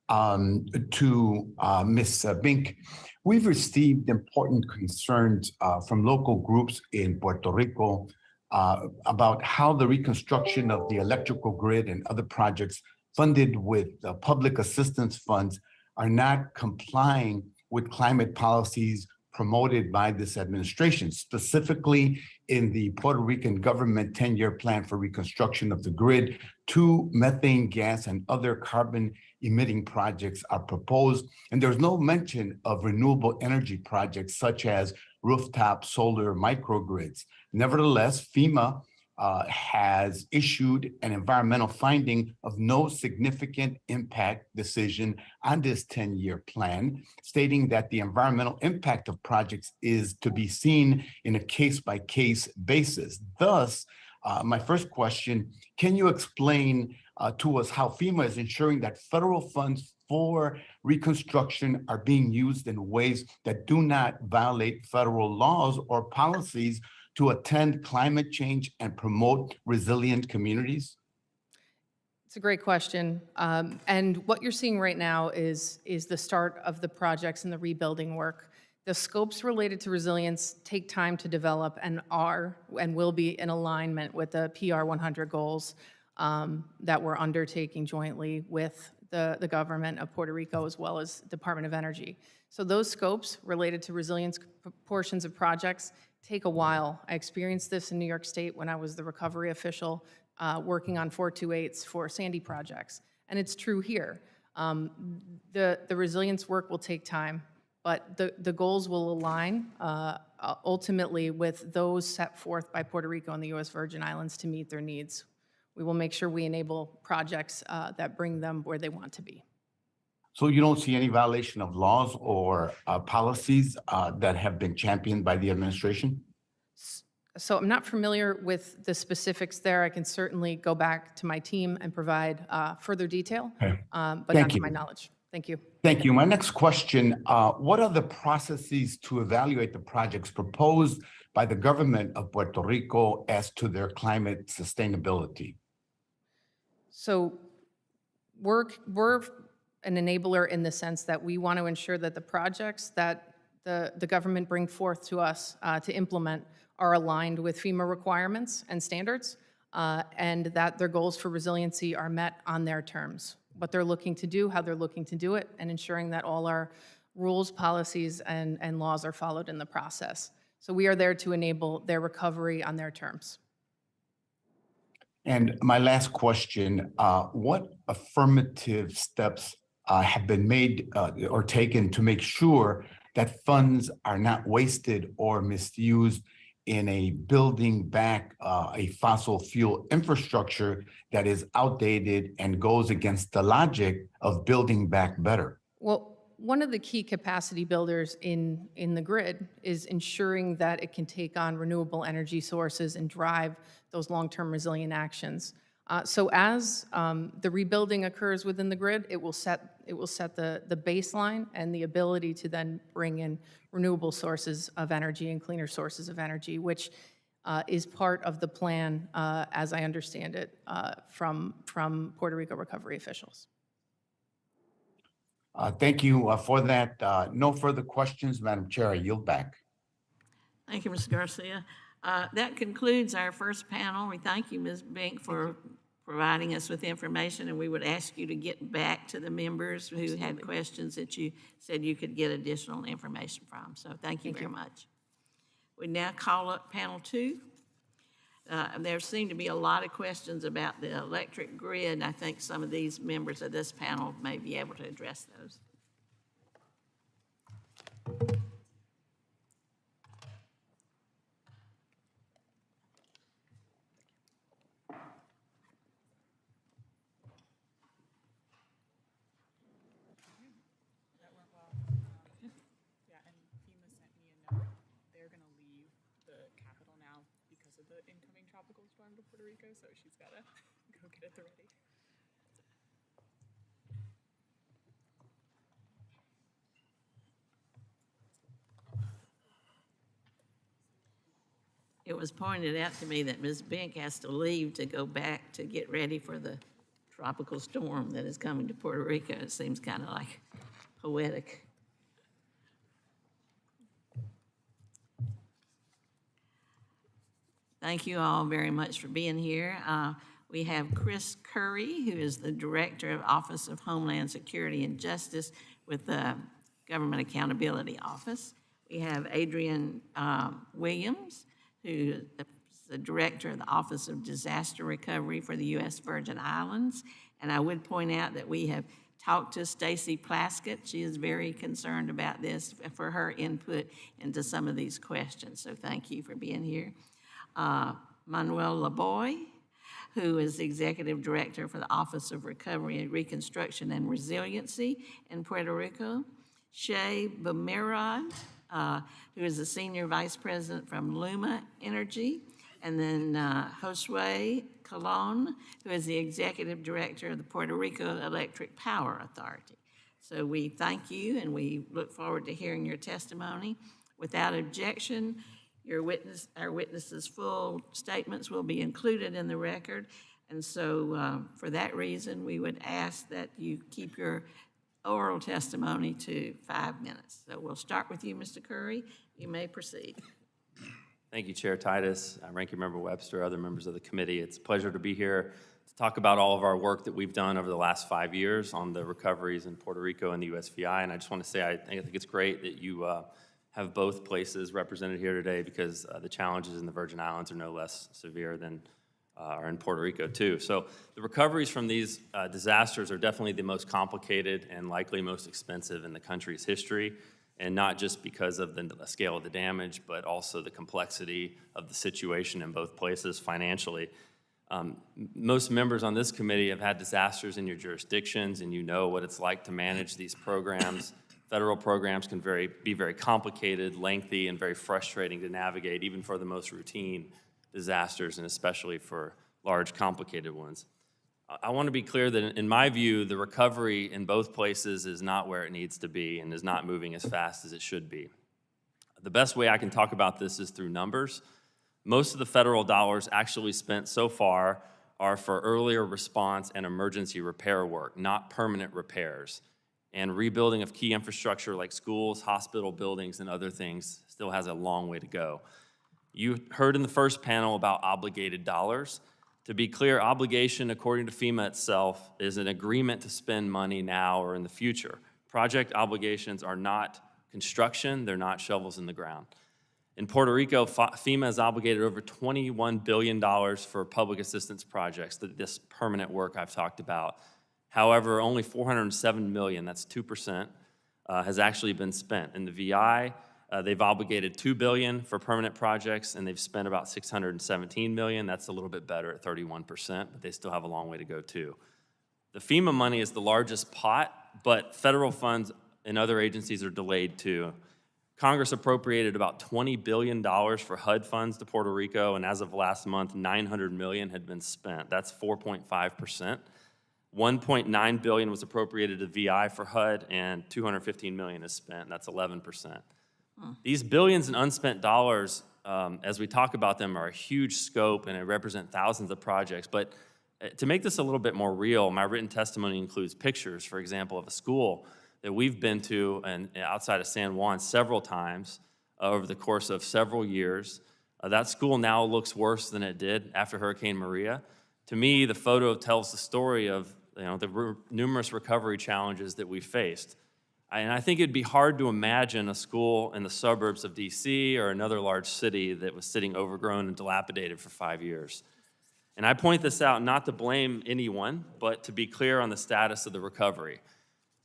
To Ms. Bink, we've received important concerns from local groups in Puerto Rico about how the reconstruction of the electrical grid and other projects funded with public assistance funds are not complying with climate policies promoted by this administration, specifically in the Puerto Rican government 10-year plan for reconstruction of the grid. 2 methane gas and other carbon emitting projects are proposed, and there's no mention of renewable energy projects such as rooftop solar microgrids. Nevertheless, FEMA has issued an environmental finding of no significant impact decision on this 10-year plan, stating that the environmental impact of projects is to be seen in a case-by-case basis. Thus, my first question, can you explain to us how FEMA is ensuring that federal funds for reconstruction are being used in ways that do not violate federal laws or policies to attend climate change and promote resilient communities? It's a great question. And what you're seeing right now is the start of the projects and the rebuilding work. The scopes related to resilience take time to develop and are and will be in alignment with the PR 100 goals that we're undertaking jointly with the government of Puerto Rico as well as Department of Energy. So those scopes related to resilience portions of projects take a while. I experienced this in New York State when I was the recovery official working on 428s for Sandy projects. And it's true here. The resilience work will take time, but the goals will align ultimately with those set forth by Puerto Rico and the U.S. Virgin Islands to meet their needs. We will make sure we enable projects that bring them where they want to be. So you don't see any violation of laws or policies that have been championed by the administration? So I'm not familiar with the specifics there. I can certainly go back to my team and provide further detail, Okay. but Thank not to you. my knowledge. Thank you. Thank you. My next question, what are the processes to evaluate the projects proposed by the government of Puerto Rico as to their climate sustainability? So we're an enabler in the sense that we want to ensure that the projects that the government bring forth to us to implement are aligned with FEMA requirements and standards, and that their goals for resiliency are met on their terms. What they're looking to do, how they're looking to do it, and ensuring that all our rules, policies, and laws are followed in the process. So we are there to enable their recovery on their terms. And my last question, what affirmative steps have been made or taken to make sure that funds are not wasted or misused in a building back a fossil fuel infrastructure that is outdated and goes against the logic of building back better? Well, one of the key capacity builders in the grid is ensuring that it can take on renewable energy sources and drive those long-term resilient actions. So as the rebuilding occurs within the grid, it will set the baseline and the ability to then bring in renewable sources of energy and cleaner sources of energy, which is part of the plan, as I understand it, from Puerto Rico recovery officials. Thank you for that. No further questions, Madam Chair. I yield back. Thank you, Mr. Garcia. That concludes our first panel. We thank you, Ms. Bink, for providing us with information, and we would ask you to get back to the members who had questions that you said you could get additional information from. So thank you very much. We now call up panel 2. There seem to be a lot of questions about the electric grid, and I think some of these members of this panel may be able to address those. Incoming tropical storm to Puerto Rico, so she's got to go get at the ready. It was pointed out to me that Ms. Bink has to leave to go back to get ready for the tropical storm that is coming to Puerto Rico. It seems kind of like poetic. Thank you all very much for being here. We have Chris Curry, who is the Director of Office of Homeland Security and Justice with the Government Accountability Office. We have Adrian Williams, who is the Director of the Office of Disaster Recovery for the U.S. Virgin Islands. And I would point out that we have talked to Stacy Plaskett. She is very concerned about this for her input into some of these questions. So thank you for being here. Manuel Laboy, who is the Executive Director for the Office of Recovery and Reconstruction and Resiliency in Puerto Rico. Shay Bamirad, who is the Senior Vice President from Luma Energy. And then Josue Colon, who is the Executive Director of the Puerto Rico Electric Power Authority. So we thank you, and we look forward to hearing your testimony. Without objection, our witnesses' full statements will be included in the record. And so for that reason, we would ask that you keep your oral testimony to 5 minutes. So we'll start with you, Mr. Curry. You may proceed. Thank you, Chair Titus, Ranking Member Webster, other members of the committee. It's a pleasure to be here to talk about all of our work that we've done over the last 5 years on the recoveries in Puerto Rico and the USVI. And I just want to say I think it's great that you have both places represented here today, because the challenges in the Virgin Islands are no less severe than are in Puerto Rico too. So the recoveries from these disasters are definitely the most complicated and likely most expensive in the country's history, and not just because of the scale of the damage, but also the complexity of the situation in both places financially. Most members on this committee have had disasters in your jurisdictions, and you know what it's like to manage these programs. Federal programs can be very complicated, lengthy, and very frustrating to navigate, even for the most routine disasters, and especially for large, complicated ones. I want to be clear that in my view, the recovery in both places is not where it needs to be and is not moving as fast as it should be. The best way I can talk about this is through numbers. Most of the federal dollars actually spent so far are for earlier response and emergency repair work, not permanent repairs. And rebuilding of key infrastructure like schools, hospital buildings, and other things still has a long way to go. You heard in the first panel about obligated dollars. To be clear, obligation, according to FEMA itself, is an agreement to spend money now or in the future. Project obligations are not construction, they're not shovels in the ground. In Puerto Rico, FEMA has obligated over $21 billion for public assistance projects, this permanent work I've talked about. However, only $407 million, that's 2%, has actually been spent. In the VI, they've obligated $2 billion for permanent projects, and they've spent about $617 million. That's a little bit better at 31%, but they still have a long way to go too. The FEMA money is the largest pot, but federal funds and other agencies are delayed too. Congress appropriated about $20 billion for HUD funds to Puerto Rico, and as of last month, $900 million had been spent. That's 4.5%. $1.9 billion was appropriated to VI for HUD, and $215 million is spent. That's 11%. These billions in unspent dollars, as we talk about them, are a huge scope, and they represent thousands of projects. But to make this a little bit more real, my written testimony includes pictures, for example, of a school that we've been to and outside of San Juan several times over the course of several years. That school now looks worse than it did after Hurricane Maria. To me, the photo tells the story of the numerous recovery challenges that we faced. And I think it'd be hard to imagine a school in the suburbs of DC or another large city that was sitting overgrown and dilapidated for 5 years. And I point this out not to blame anyone, but to be clear on the status of the recovery.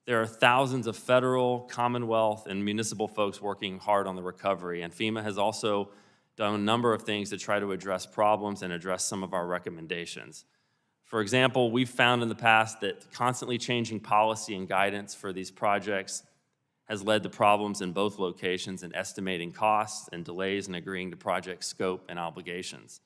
There are thousands of federal, Commonwealth, and municipal folks working hard on the recovery, and FEMA has also done a number of things to try to address problems and address some of our recommendations. For example, we've found in the past that constantly changing policy and guidance for these projects has led to problems in both locations in estimating costs and delays in agreeing to project scope and obligations.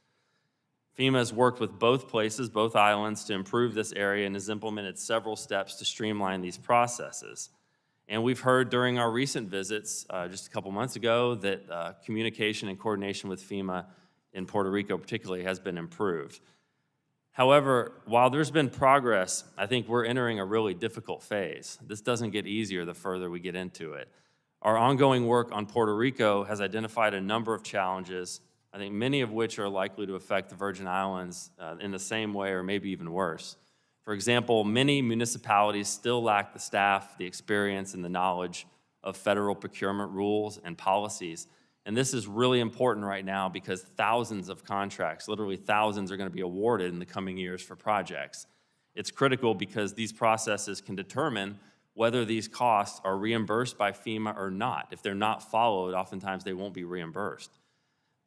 FEMA has worked with both places, both islands, to improve this area and has implemented several steps to streamline these processes. And we've heard during our recent visits, just a couple months ago, that communication and coordination with FEMA in Puerto Rico particularly has been improved. However, while there's been progress, I think we're entering a really difficult phase. This doesn't get easier the further we get into it. Our ongoing work on Puerto Rico has identified a number of challenges, I think many of which are likely to affect the Virgin Islands in the same way or maybe even worse. For example, many municipalities still lack the staff, the experience, and the knowledge of federal procurement rules and policies. And this is really important right now because thousands of contracts, literally thousands, are going to be awarded in the coming years for projects. It's critical because these processes can determine whether these costs are reimbursed by FEMA or not. If they're not followed, oftentimes they won't be reimbursed.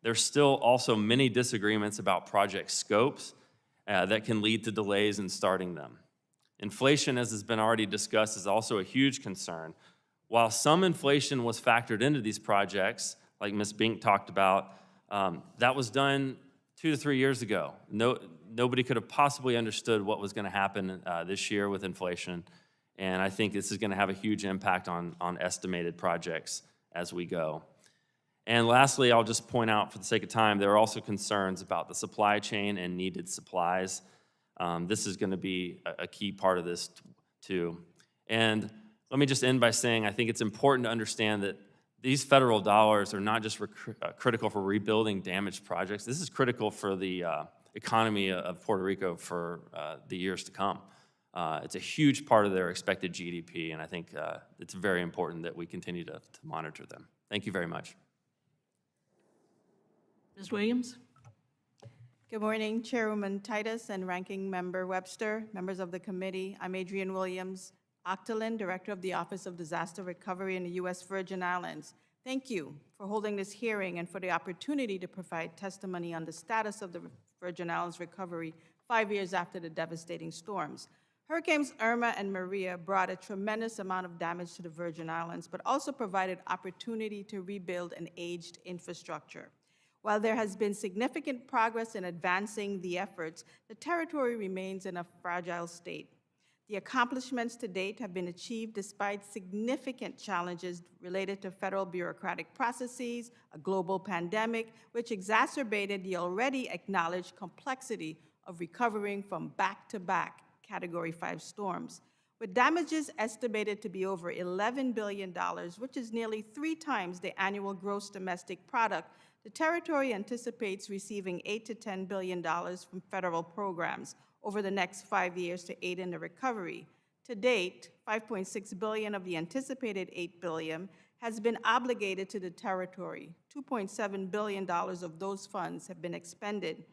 There's still also many disagreements about project scopes that can lead to delays in starting them. Inflation, as has been already discussed, is also a huge concern. While some inflation was factored into these projects, like Ms. Bink talked about, that was done 2 to 3 years ago. Nobody could have possibly understood what was going to happen this year with inflation, and I think this is going to have a huge impact on estimated projects as we go. And lastly, I'll just point out, for the sake of time, there are also concerns about the supply chain and needed supplies. This is going to be a key part of this too. And let me just end by saying I think it's important to understand that these federal dollars are not just critical for rebuilding damaged projects. This is critical for the economy of Puerto Rico for the years to come. It's a huge part of their expected GDP, and I think it's very important that we continue to monitor them. Thank you very much. Ms. Williams? Good morning, Chairwoman Titus and Ranking Member Webster, members of the committee. I'm Adrian Williams, Octolin, Director of the Office of Disaster Recovery in the U.S. Virgin Islands. Thank you for holding this hearing and for the opportunity to provide testimony on the status of the Virgin Islands recovery 5 years after the devastating storms. Hurricanes Irma and Maria brought a tremendous amount of damage to the Virgin Islands, but also provided opportunity to rebuild an aged infrastructure. While there has been significant progress in advancing the efforts, the territory remains in a fragile state. The accomplishments to date have been achieved despite significant challenges related to federal bureaucratic processes, a global pandemic, which exacerbated the already acknowledged complexity of recovering from back-to-back Category 5 storms. With damages estimated to be over $11 billion, which is nearly 3 times the annual gross domestic product, the territory anticipates receiving $8 to $10 billion from federal programs over the next 5 years to aid in the recovery. To date, $5.6 billion of the anticipated $8 billion has been obligated to the territory. $2.7 billion of those funds have been expended.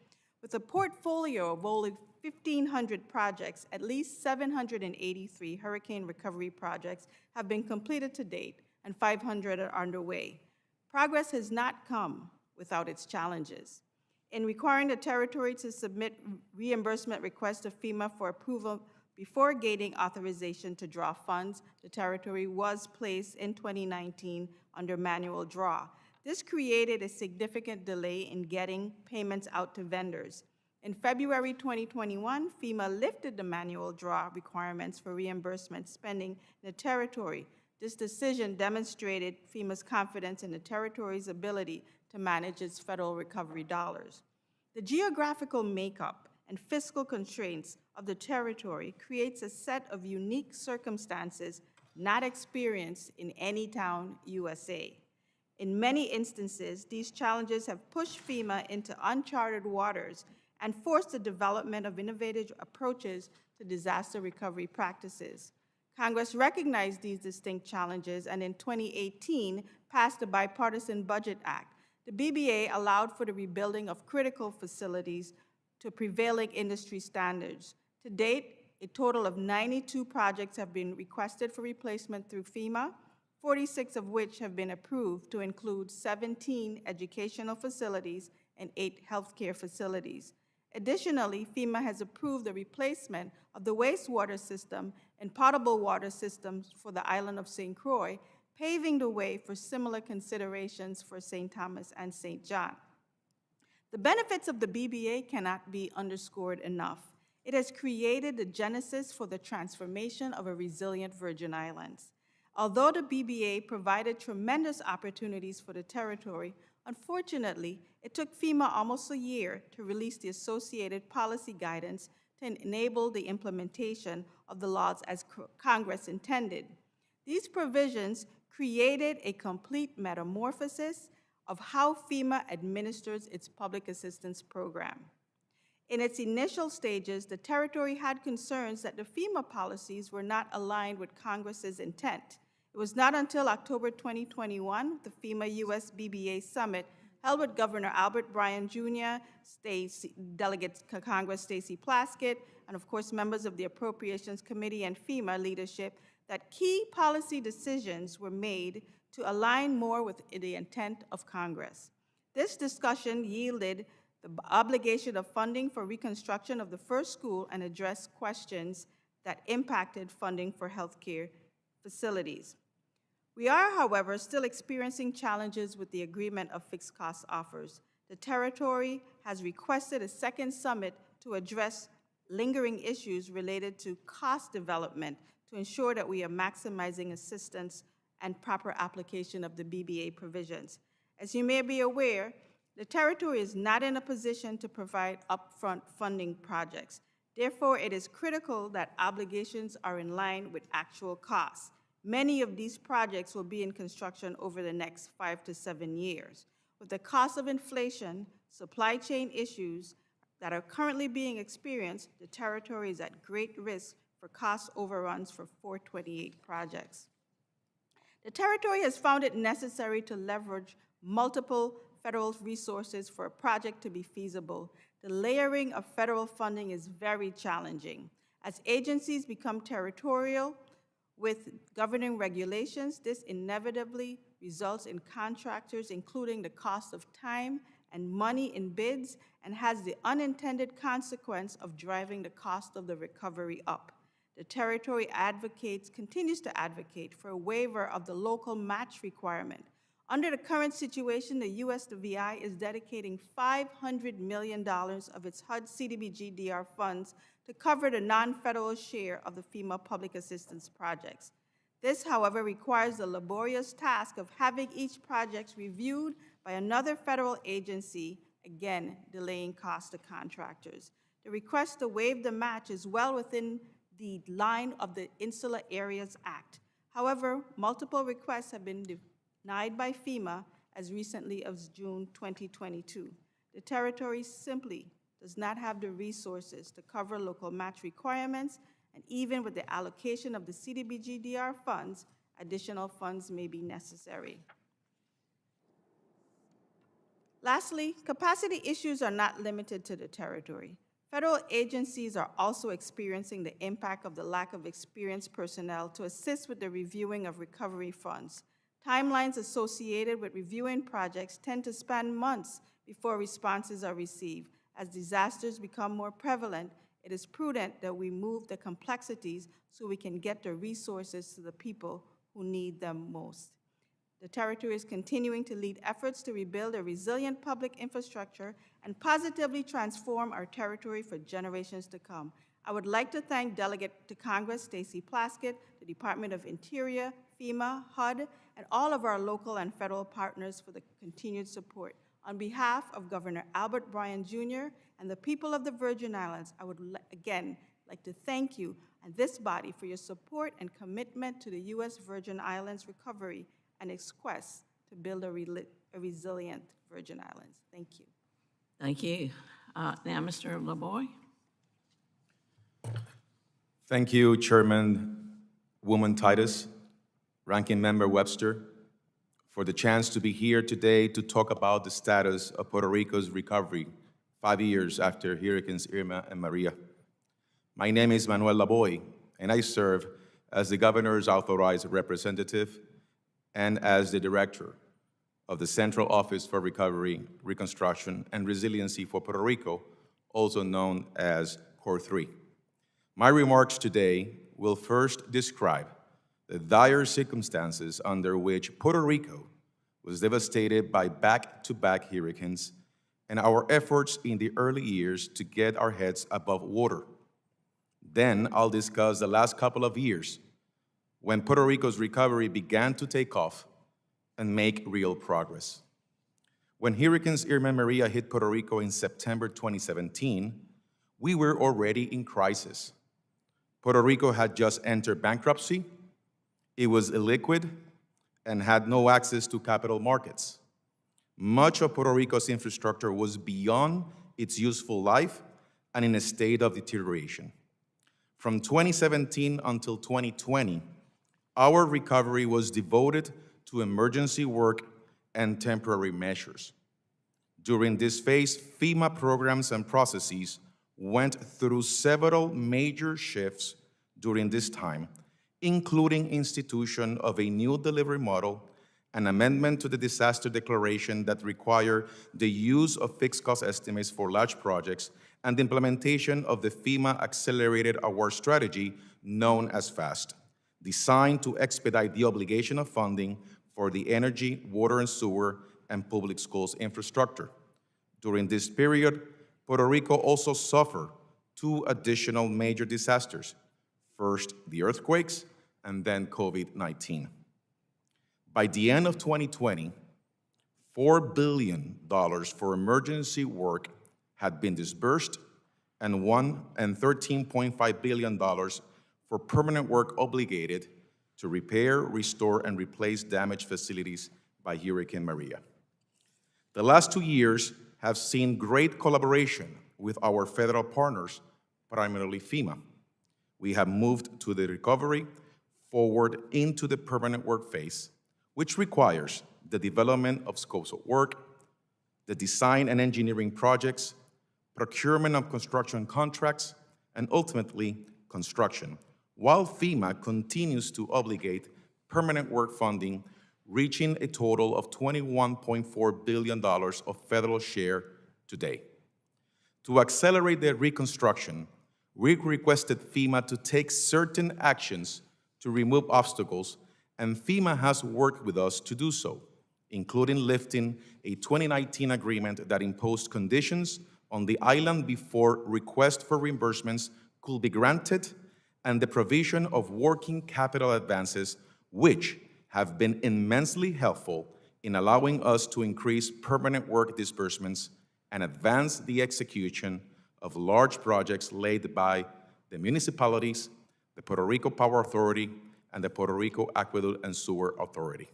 With a portfolio of only 1,500 projects, at least 783 hurricane recovery projects have been completed to date, and 500 are underway. Progress has not come without its challenges. In requiring the territory to submit reimbursement requests to FEMA for approval before gaining authorization to draw funds, the territory was placed in 2019 under manual draw. This created a significant delay in getting payments out to vendors. In February 2021, FEMA lifted the manual draw requirements for reimbursement spending in the territory. This decision demonstrated FEMA's confidence in the territory's ability to manage its federal recovery dollars. The geographical makeup and fiscal constraints of the territory creates a set of unique circumstances not experienced in any town USA. In many instances, these challenges have pushed FEMA into uncharted waters and forced the development of innovative approaches to disaster recovery practices. Congress recognized these distinct challenges and in 2018 passed the Bipartisan Budget Act. The BBA allowed for the rebuilding of critical facilities to prevailing industry standards. To date, a total of 92 projects have been requested for replacement through FEMA, 46 of which have been approved to include 17 educational facilities and 8 healthcare facilities. Additionally, FEMA has approved the replacement of the wastewater system and potable water systems for the island of St. Croix, paving the way for similar considerations for St. Thomas and St. John. The benefits of the BBA cannot be underscored enough. It has created the genesis for the transformation of a resilient Virgin Islands. Although the BBA provided tremendous opportunities for the territory, unfortunately, it took FEMA almost a year to release the associated policy guidance to enable the implementation of the laws as Congress intended. These provisions created a complete metamorphosis of how FEMA administers its public assistance program. In its initial stages, the territory had concerns that the FEMA policies were not aligned with Congress's intent. It was not until October 2021, the FEMA U.S. BBA Summit, held with Governor Albert Bryan Jr., Delegate Congress Stacey Plaskett, and of course members of the Appropriations Committee and FEMA leadership, that key policy decisions were made to align more with the intent of Congress. This discussion yielded the obligation of funding for reconstruction of the first school and addressed questions that impacted funding for healthcare facilities. We are, however, still experiencing challenges with the agreement of fixed cost offers. The territory has requested a second summit to address lingering issues related to cost development to ensure that we are maximizing assistance and proper application of the BBA provisions. As you may be aware, the territory is not in a position to provide upfront funding projects. Therefore, it is critical that obligations are in line with actual costs. Many of these projects will be in construction over the next 5 to 7 years. With the cost of inflation, supply chain issues that are currently being experienced, the territory is at great risk for cost overruns for 428 projects. The territory has found it necessary to leverage multiple federal resources for a project to be feasible. The layering of federal funding is very challenging. As agencies become territorial with governing regulations, this inevitably results in contractors including the cost of time and money in bids and has the unintended consequence of driving the cost of the recovery up. The territory continues to advocate for a waiver of the local match requirement. Under the current situation, the U.S. VI is dedicating $500 million of its HUD CDBG-DR funds to cover the non-federal share of the FEMA public assistance projects. This, however, requires the laborious task of having each project reviewed by another federal agency, again, delaying costs to contractors. The request to waive the match is well within the line of the Insular Areas Act. However, multiple requests have been denied by FEMA as recently as June 2022. The territory simply does not have the resources to cover local match requirements, and even with the allocation of the CDBG-DR funds, additional funds may be necessary. Lastly, capacity issues are not limited to the territory. Federal agencies are also experiencing the impact of the lack of experienced personnel to assist with the reviewing of recovery funds. Timelines associated with reviewing projects tend to span months before responses are received. As disasters become more prevalent, it is prudent that we move the complexities so we can get the resources to the people who need them most. The territory is continuing to lead efforts to rebuild a resilient public infrastructure and positively transform our territory for generations to come. I would like to thank Delegate to Congress Stacey Plaskett, the Department of Interior, FEMA, HUD, and all of our local and federal partners for the continued support. On behalf of Governor Albert Bryan Jr. and the people of the Virgin Islands, I would again like to thank you and this body for your support and commitment to the U.S. Virgin Islands recovery and its quest to build a resilient Virgin Islands. Thank you. Thank you. Now, Mr. LaBoy. Thank you, Chairman Woman Titus, Ranking Member Webster, for the chance to be here today to talk about the status of Puerto Rico's recovery 5 years after Hurricanes Irma and Maria. My name is Manuel LaBoy, and I serve as the Governor's authorized representative and as the Director of the Central Office for Recovery, Reconstruction, and Resiliency for Puerto Rico, also known as CORE 3. My remarks today will first describe the dire circumstances under which Puerto Rico was devastated by back-to-back hurricanes and our efforts in the early years to get our heads above water. Then I'll discuss the last couple of years when Puerto Rico's recovery began to take off and make real progress. When Hurricanes Irma and Maria hit Puerto Rico in September 2017, we were already in crisis. Puerto Rico had just entered bankruptcy, it was illiquid, and had no access to capital markets. Much of Puerto Rico's infrastructure was beyond its useful life and in a state of deterioration. From 2017 until 2020, our recovery was devoted to emergency work and temporary measures. During this phase, FEMA programs and processes went through several major shifts during this time, including institution of a new delivery model, an amendment to the disaster declaration that required the use of fixed cost estimates for large projects, and the implementation of the FEMA Accelerated Award Strategy, known as FAST, designed to expedite the obligation of funding for the energy, water and sewer, and public schools infrastructure. During this period, Puerto Rico also suffered 2 additional major disasters. First, the earthquakes, and then COVID-19. By the end of 2020, $4 billion for emergency work had been disbursed, and $13.5 billion for permanent work obligated to repair, restore, and replace damaged facilities by Hurricane Maria. The last 2 years have seen great collaboration with our federal partners, primarily FEMA. We have moved to the recovery forward into the permanent work phase, which requires the development of scopes of work, the design and engineering projects, procurement of construction contracts, and ultimately, construction, while FEMA continues to obligate permanent work funding reaching a total of $21.4 billion of federal share today. To accelerate the reconstruction, we requested FEMA to take certain actions to remove obstacles, and FEMA has worked with us to do so, including lifting a 2019 agreement that imposed conditions on the island before requests for reimbursements could be granted, and the provision of working capital advances, which have been immensely helpful in allowing us to increase permanent work disbursements and advance the execution of large projects led by the municipalities, the Puerto Rico Power Authority, and the Puerto Rico Aqueduct and Sewer Authority.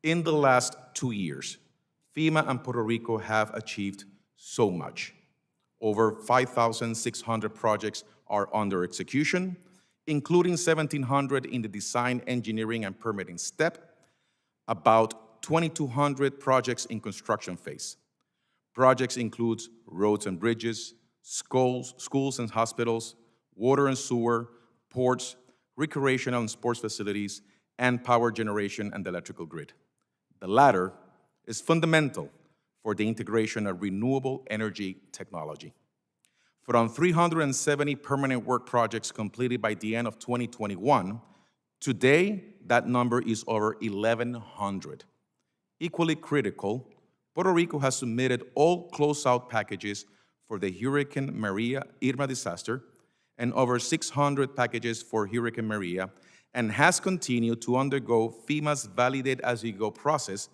In the last 2 years, FEMA and Puerto Rico have achieved so much. Over 5,600 projects are under execution, including 1,700 in the design, engineering, and permitting step, about 2,200 projects in construction phase. Projects include roads and bridges, schools and hospitals, water and sewer, ports, recreational and sports facilities, and power generation and the electrical grid. The latter is fundamental for the integration of renewable energy technology. From 370 permanent work projects completed by the end of 2021, today that number is over 1,100. Equally critical, Puerto Rico has submitted all closeout packages for the Hurricane Maria Irma disaster and over 600 packages for Hurricane Maria, and has continued to undergo FEMA's Validate As You Go process,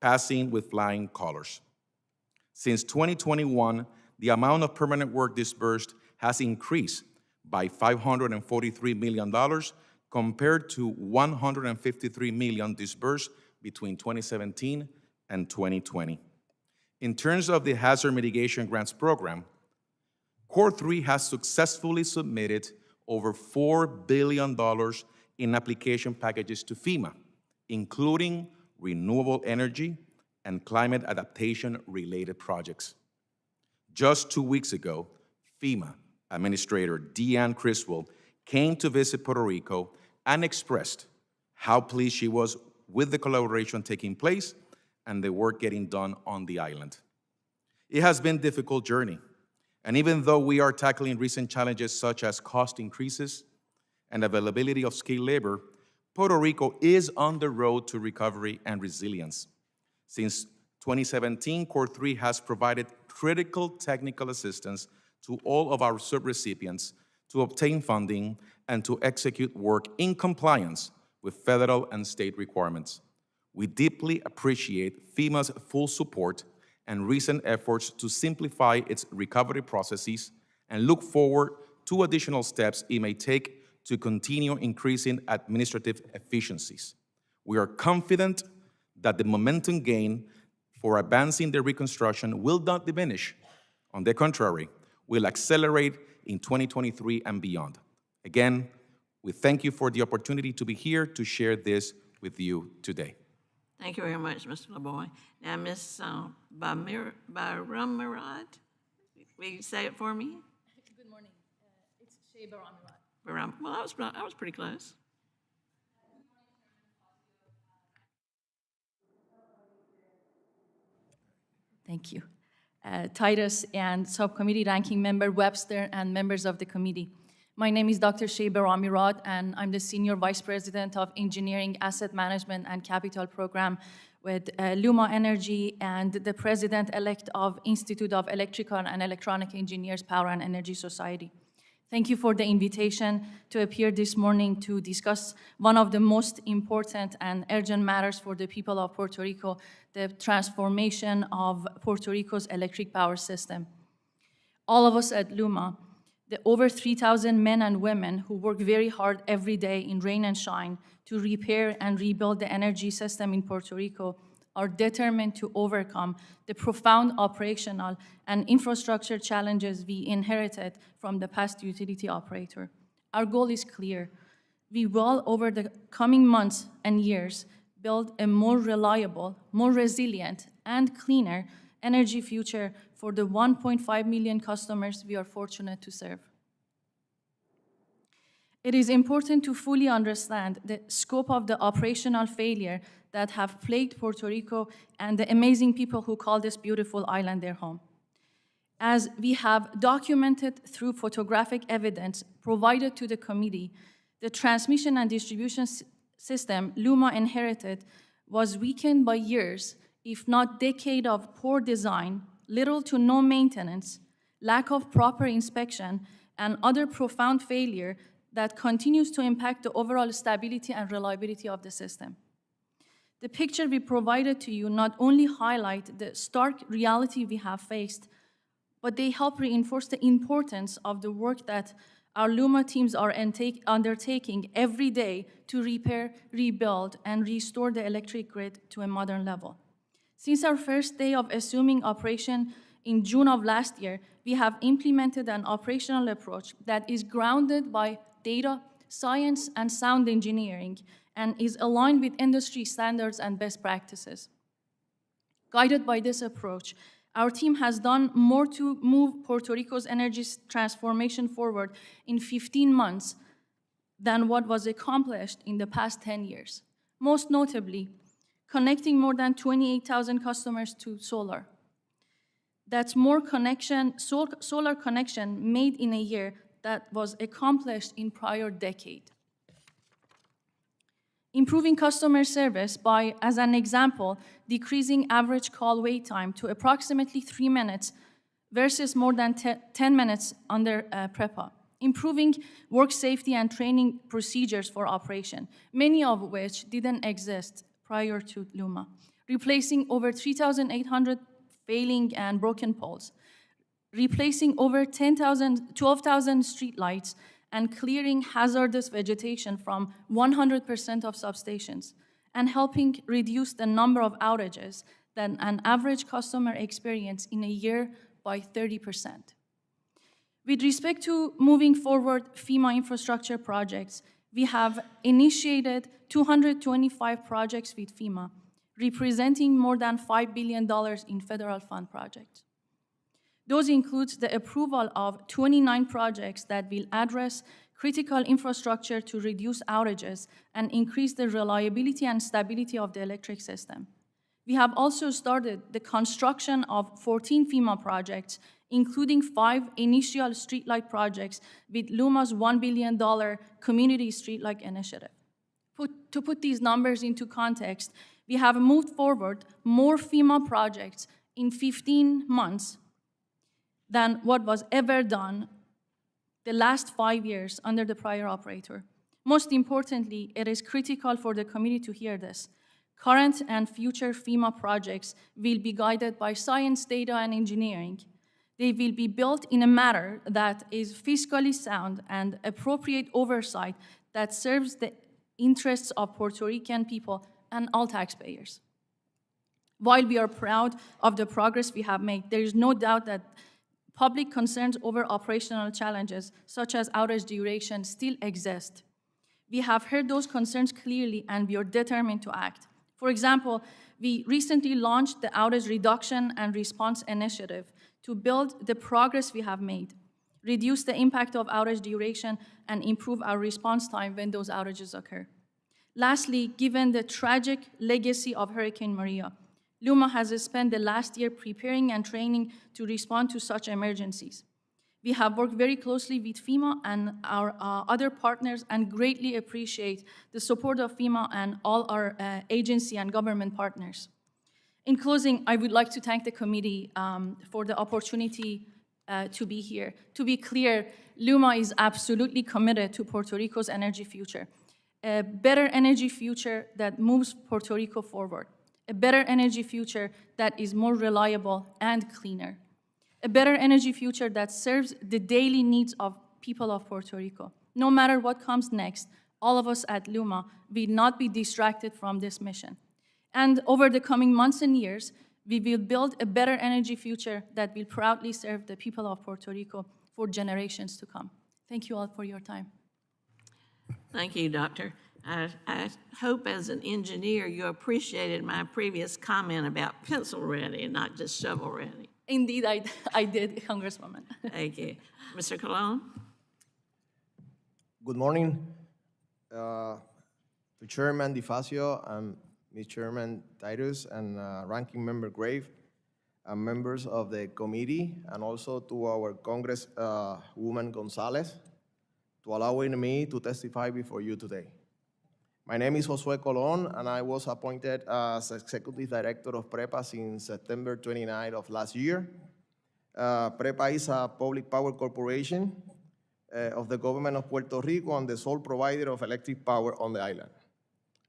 passing with flying colors. Since 2021, the amount of permanent work disbursed has increased by $543 million compared to $153 million disbursed between 2017 and 2020. In terms of the Hazard Mitigation Grants Program, Core 3 has successfully submitted over $4 billion in application packages to FEMA, including renewable energy and climate adaptation-related projects. Just 2 weeks ago, FEMA Administrator Deanne Criswell came to visit Puerto Rico and expressed how pleased she was with the collaboration taking place and the work getting done on the island. It has been a difficult journey, and even though we are tackling recent challenges such as cost increases and availability of skilled labor, Puerto Rico is on the road to recovery and resilience. Since 2017, Core 3 has provided critical technical assistance to all of our subrecipients to obtain funding and to execute work in compliance with federal and state requirements. We deeply appreciate FEMA's full support and recent efforts to simplify its recovery processes and look forward to additional steps it may take to continue increasing administrative efficiencies. We are confident that the momentum gained for advancing the reconstruction will not diminish. On the contrary, will accelerate in 2023 and beyond. Again, we thank you for the opportunity to be here to share this with you today. Thank you very much, Mr. LeBoy. Now, Ms. Baramirad, will you say it for me? Good morning. It's Shea Baramirat. Well, I was pretty close. Thank you. Titus and Subcommittee Ranking Member Webster and members of the committee. My name is Dr. Shea Baramirat, and I'm the Senior Vice President of Engineering, Asset Management, and Capital Program with Luma Energy and the President-elect of Institute of Electrical and Electronic Engineers Power and Energy Society. Thank you for the invitation to appear this morning to discuss one of the most important and urgent matters for the people of Puerto Rico, the transformation of Puerto Rico's electric power system. All of us at Luma, the over 3,000 men and women who work very hard every day in rain and shine to repair and rebuild the energy system in Puerto Rico, are determined to overcome the profound operational and infrastructure challenges we inherited from the past utility operator. Our goal is clear. We will, over the coming months and years, build a more reliable, more resilient, and cleaner energy future for the 1.5 million customers we are fortunate to serve. It is important to fully understand the scope of the operational failure that have plagued Puerto Rico and the amazing people who call this beautiful island their home. As we have documented through photographic evidence provided to the committee, the transmission and distribution system LUMA inherited was weakened by years, if not decades, of poor design, little to no maintenance, lack of proper inspection, and other profound failure that continues to impact the overall stability and reliability of the system. The picture we provided to you not only highlight the stark reality we have faced, but they help reinforce the importance of the work that our LUMA teams are undertaking every day to repair, rebuild, and restore the electric grid to a modern level. Since our first day of assuming operation in June of last year, we have implemented an operational approach that is grounded by data, science, and sound engineering, and is aligned with industry standards and best practices. Guided by this approach, our team has done more to move Puerto Rico's energy transformation forward in 15 months than what was accomplished in the past 10 years. Most notably, connecting more than 28,000 customers to solar. That's more solar connection made in a year that was accomplished in prior decade. Improving customer service by, as an example, decreasing average call wait time to approximately 3 minutes versus more than 10 minutes under PREPA. Improving work safety and training procedures for operation, many of which didn't exist prior to LUMA. Replacing over 3,800 failing and broken poles. Replacing over 12,000 streetlights and clearing hazardous vegetation from 100% of substations, and helping reduce the number of outages that an average customer experience in a year by 30%. With respect to moving forward FEMA infrastructure projects, we have initiated 225 projects with FEMA, representing more than $5 billion in federal fund projects. Those include the approval of 29 projects that will address critical infrastructure to reduce outages and increase the reliability and stability of the electric system. We have also started the construction of 14 FEMA projects, including 5 initial streetlight projects with LUMA's $1 billion Community Streetlight Initiative. To put these numbers into context, we have moved forward more FEMA projects in 15 months than what was ever done the last 5 years under the prior operator. Most importantly, it is critical for the community to hear this. Current and future FEMA projects will be guided by science, data, and engineering. They will be built in a manner that is fiscally sound and appropriate oversight that serves the interests of Puerto Rican people and all taxpayers. While we are proud of the progress we have made, there is no doubt that public concerns over operational challenges, such as outage duration, still exist. We have heard those concerns clearly, and we are determined to act. For example, we recently launched the Outage Reduction and Response Initiative to build the progress we have made, reduce the impact of outage duration, and improve our response time when those outages occur. Lastly, given the tragic legacy of Hurricane Maria, LUMA has spent the last year preparing and training to respond to such emergencies. We have worked very closely with FEMA and our other partners and greatly appreciate the support of FEMA and all our agency and government partners. In closing, I would like to thank the committee for the opportunity to be here. To be clear, LUMA is absolutely committed to Puerto Rico's energy future, a better energy future that moves Puerto Rico forward, a better energy future that is more reliable and cleaner, a better energy future that serves the daily needs of people of Puerto Rico. No matter what comes next, all of us at LUMA will not be distracted from this mission. And over the coming months and years, we will build a better energy future that will proudly serve the people of Puerto Rico for generations to come. Thank you all for your time. Thank you, Doctor. I hope as an engineer you appreciated my previous comment about pencil ready and not just shovel ready. Indeed, I did, Congresswoman. Thank you. Mr. Colon? Good morning to Chairman DeFazio and Ms. Chairman Titus and Ranking Member Grave and members of the committee, and also to our Congresswoman Gonzalez to allowing me to testify before you today. My name is Josue Colon, and I was appointed as Executive Director of PREPA since September 29 of last year. PREPA is a public power corporation of the government of Puerto Rico and the sole provider of electric power on the island.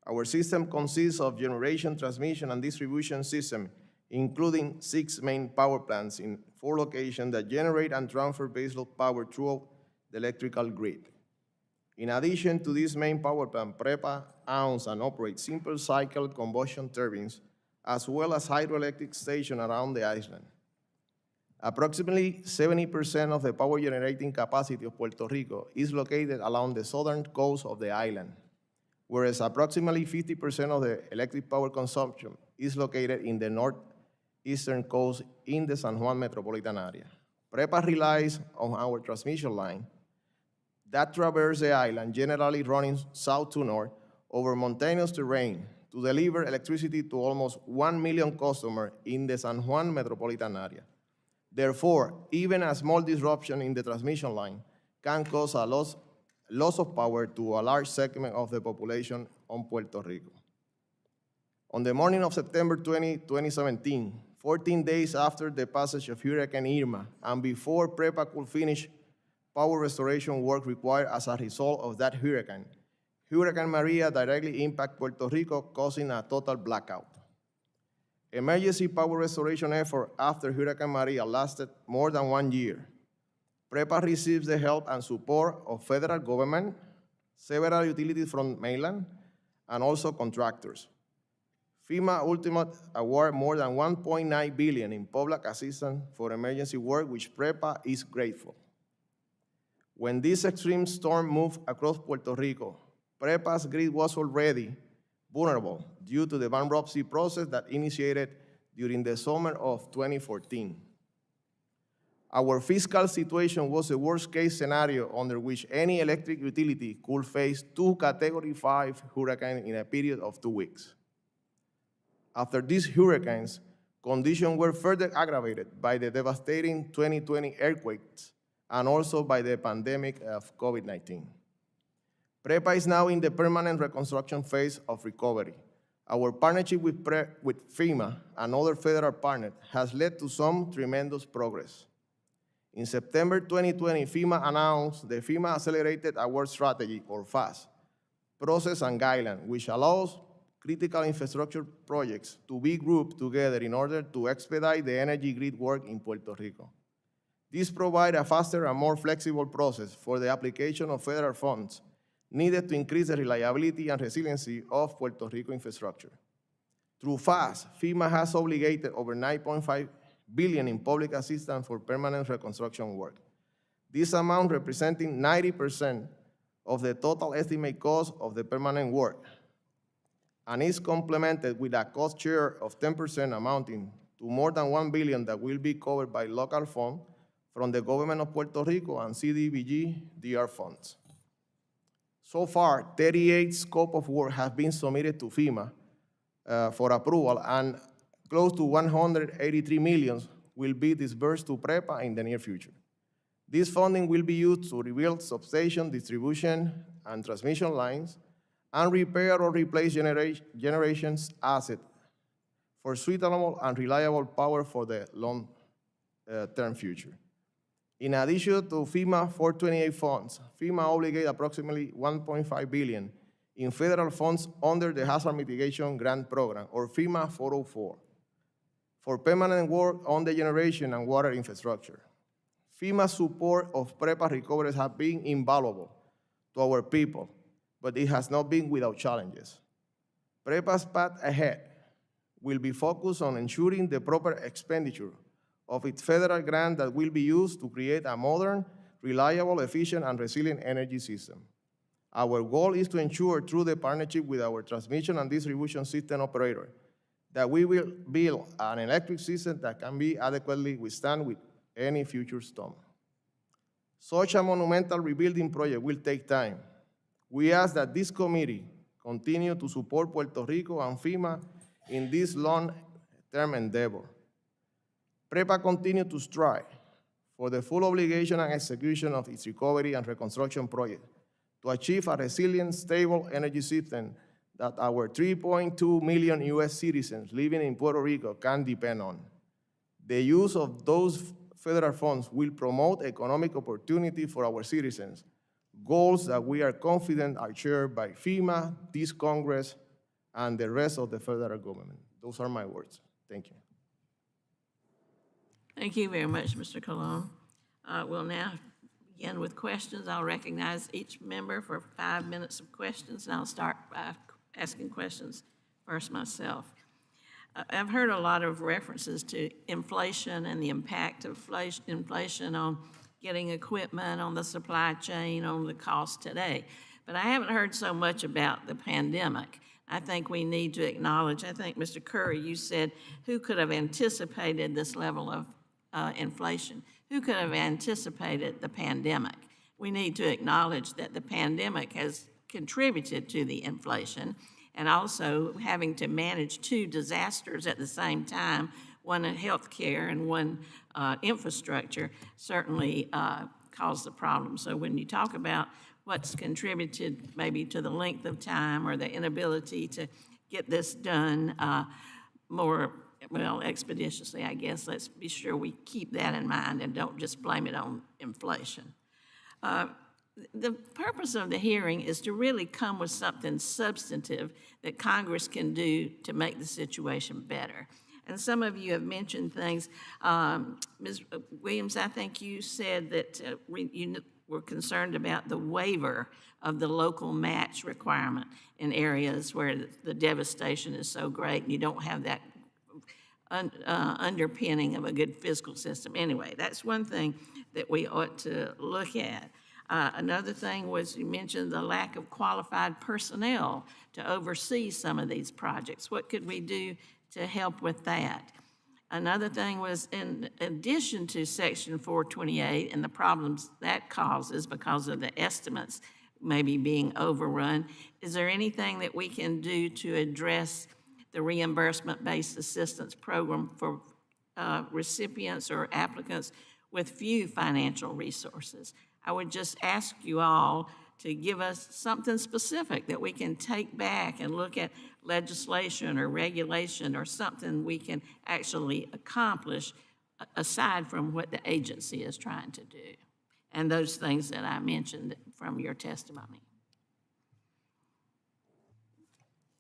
Our system consists of generation, transmission, and distribution system, including 6 main power plants in 4 locations that generate and transfer baseload power through the electrical grid. In addition to this main power plant, PREPA owns and operates simple cycle combustion turbines, as well as hydroelectric stations around the island. Approximately 70% of the power generating capacity of Puerto Rico is located along the southern coast of the island, whereas approximately 50% of the electric power consumption is located in the northeastern coast in the San Juan metropolitan area. PREPA relies on our transmission line that traverse the island, generally running south to north over mountainous terrain to deliver electricity to almost 1 million customers in the San Juan metropolitan area. Therefore, even a small disruption in the transmission line can cause a loss of power to a large segment of the population on Puerto Rico. On the morning of September 20, 2017, 14 days after the passage of Hurricane Irma and before PREPA could finish power restoration work required as a result of that hurricane, Hurricane Maria directly impacted Puerto Rico, causing a total blackout. Emergency power restoration effort after Hurricane Maria lasted more than 1 year. PREPA receives the help and support of federal government, several utilities from mainland, and also contractors. FEMA ultimately awarded more than $1.9 billion in public assistance for emergency work, which PREPA is grateful. When this extreme storm moved across Puerto Rico, PREPA's grid was already vulnerable due to the bankruptcy process that initiated during the summer of 2014. Our fiscal situation was a worst-case scenario under which any electric utility could face 2 Category 5 hurricanes in a period of 2 weeks. After these hurricanes, conditions were further aggravated by the devastating 2020 earthquakes and also by the pandemic of COVID-19. PREPA is now in the permanent reconstruction phase of recovery. Our partnership with FEMA and other federal partners has led to some tremendous progress. In September 2020, FEMA announced the FEMA Accelerated Award Strategy, or FAST, process and guideline, which allows critical infrastructure projects to be grouped together in order to expedite the energy grid work in Puerto Rico. This provides a faster and more flexible process for the application of federal funds needed to increase the reliability and resiliency of Puerto Rico infrastructure. Through FAST, FEMA has obligated over $9.5 billion in public assistance for permanent reconstruction work. This amount representing 90% of the total estimated cost of the permanent work, and is complemented with a cost share of 10% amounting to more than $1 billion that will be covered by local funds from the government of Puerto Rico and CDBG-DR funds. So far, 38 scope of work have been submitted to FEMA for approval, and close to $183 million will be disbursed to PREPA in the near future. This funding will be used to rebuild substation, distribution, and transmission lines, and repair or replace generations assets for suitable and reliable power for the long-term future. In addition to FEMA 428 funds, FEMA obligated approximately $1.5 billion in federal funds under the Hazard Mitigation Grant Program, or FEMA 404, for permanent work on the generation and water infrastructure. FEMA's support of PREPA recoveries has been invaluable to our people, but it has not been without challenges. PREPA's path ahead will be focused on ensuring the proper expenditure of its federal grant that will be used to create a modern, reliable, efficient, and resilient energy system. Our goal is to ensure, through the partnership with our transmission and distribution system operator, that we will build an electric system that can be adequately withstand with any future storm. Such a monumental rebuilding project will take time. We ask that this committee continue to support Puerto Rico and FEMA in this long-term endeavor. PREPA continue to strive for the full obligation and execution of its recovery and reconstruction project to achieve a resilient, stable energy system that our 3.2 million U.S. citizens living in Puerto Rico can depend on. The use of those federal funds will promote economic opportunity for our citizens, goals that we are confident are shared by FEMA, this Congress, and the rest of the federal government. Those are my words. Thank you. Thank you very much, Mr. Colon. We'll now begin with questions. I'll recognize each member for 5 minutes of questions, and I'll start by asking questions first myself. I've heard a lot of references to inflation and the impact of inflation on getting equipment, on the supply chain, on the cost today. But I haven't heard so much about the pandemic. I think we need to acknowledge, I think, Mr. Curry, you said, who could have anticipated this level of inflation? Who could have anticipated the pandemic? We need to acknowledge that the pandemic has contributed to the inflation, and also having to manage two disasters at the same time, one in healthcare and one infrastructure, certainly caused the problem. So when you talk about what's contributed maybe to the length of time or the inability to get this done more, well, expeditiously, I guess, let's be sure we keep that in mind and don't just blame it on inflation. The purpose of the hearing is to really come with something substantive that Congress can do to make the situation better. And some of you have mentioned things. Ms. Williams, I think you said that you were concerned about the waiver of the local match requirement in areas where the devastation is so great and you don't have that underpinning of a good fiscal system. Anyway, that's one thing that we ought to look at. Another thing was you mentioned the lack of qualified personnel to oversee some of these projects. What could we do to help with that? Another thing was, in addition to Section 428 and the problems that causes because of the estimates maybe being overrun, is there anything that we can do to address the reimbursement-based assistance program for recipients or applicants with few financial resources? I would just ask you all to give us something specific that we can take back and look at legislation or regulation or something we can actually accomplish aside from what the agency is trying to do, and those things that I mentioned from your testimony.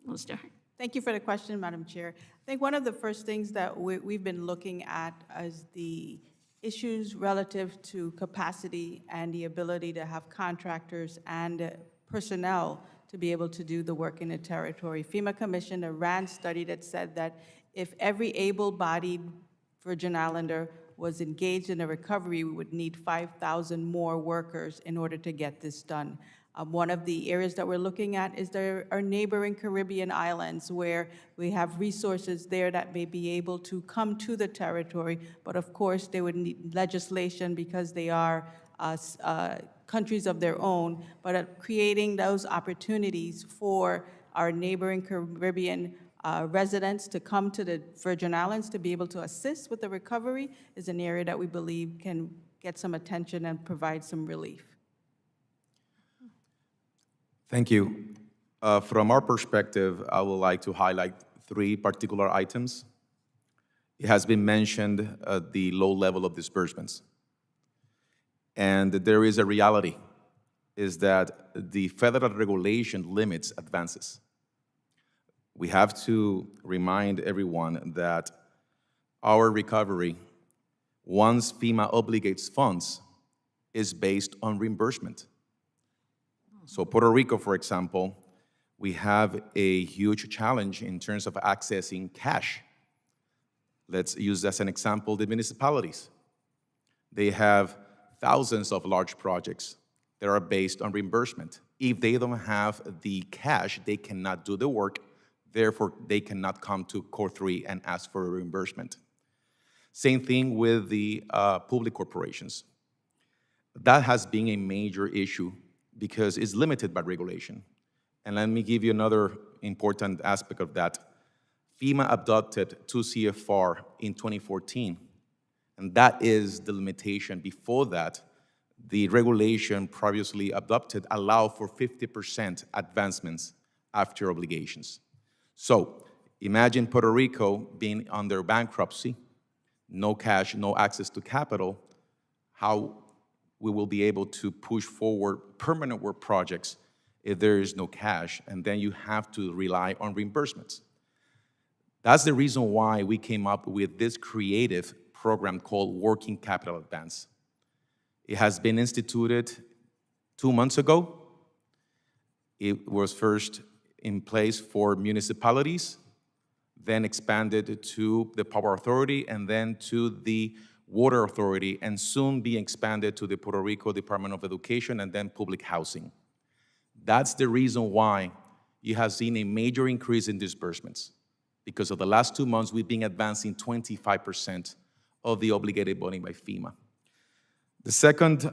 We'll start. Thank you for the question, Madam Chair. I think one of the first things that we've been looking at is the issues relative to capacity and the ability to have contractors and personnel to be able to do the work in the territory. FEMA commissioned a RAND study that said that if every able-bodied Virgin Islander was engaged in a recovery, we would need 5,000 more workers in order to get this done. One of the areas that we're looking at is our neighboring Caribbean islands, where we have resources there that may be able to come to the territory, but of course they would need legislation because they are countries of their own, but creating those opportunities for our neighboring Caribbean residents to come to the Virgin Islands to be able to assist with the recovery is an area that we believe can get some attention and provide some relief. Thank you. From our perspective, I would like to highlight 3 particular items. It has been mentioned the low level of disbursements. And there is a reality, is that the federal regulation limits advances. We have to remind everyone that our recovery, once FEMA obligates funds, is based on reimbursement. So Puerto Rico, for example, we have a huge challenge in terms of accessing cash. Let's use as an example the municipalities. They have thousands of large projects that are based on reimbursement. If they don't have the cash, they cannot do the work. Therefore, they cannot come to Core 3 and ask for a reimbursement. Same thing with the public corporations. That has been a major issue because it's limited by regulation. And let me give you another important aspect of that. FEMA adopted 2 CFR in 2014, and that is the limitation. Before that, the regulation previously adopted allowed for 50% advancements after obligations. So imagine Puerto Rico being under bankruptcy, no cash, no access to capital, how we will be able to push forward permanent work projects if there is no cash, and then you have to rely on reimbursements. That's the reason why we came up with this creative program called Working Capital Advance. It has been instituted 2 months ago. It was first in place for municipalities, then expanded to the Power Authority, and then to the Water Authority, and soon be expanded to the Puerto Rico Department of Education and then public housing. That's the reason why you have seen a major increase in disbursements, because of the last 2 months, we've been advancing 25% of the obligated bonding by FEMA. The second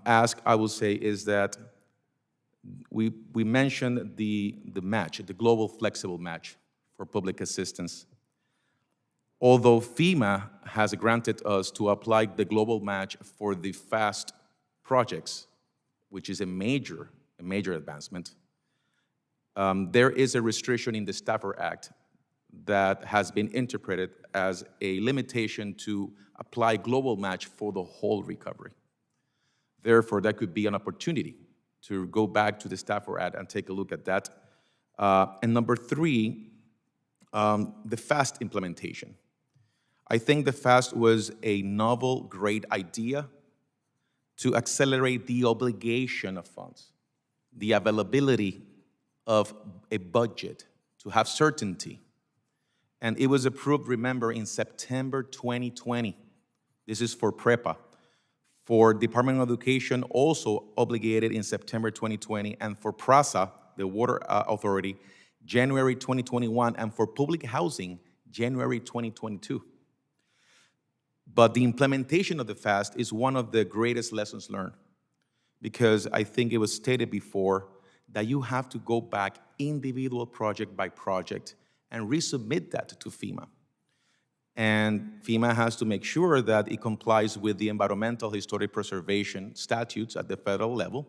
ask, I will say, is that we mentioned the match, the global flexible match for public assistance. Although FEMA has granted us to apply the global match for the FAST projects, which is a major advancement, there is a restriction in the Stafford Act that has been interpreted as a limitation to apply global match for the whole recovery. Therefore, that could be an opportunity to go back to the Stafford Act and take a look at that. And number three, the FAST implementation. I think the FAST was a novel, great idea to accelerate the obligation of funds, the availability of a budget, to have certainty. And it was approved, remember, in September 2020. This is for PREPA. For Department of Education, also obligated in September 2020, and for PRASA, the Water Authority, January 2021, and for public housing, January 2022. But the implementation of the FAST is one of the greatest lessons learned, because I think it was stated before that you have to go back individual project by project and resubmit that to FEMA. And FEMA has to make sure that it complies with the environmental historic preservation statutes at the federal level,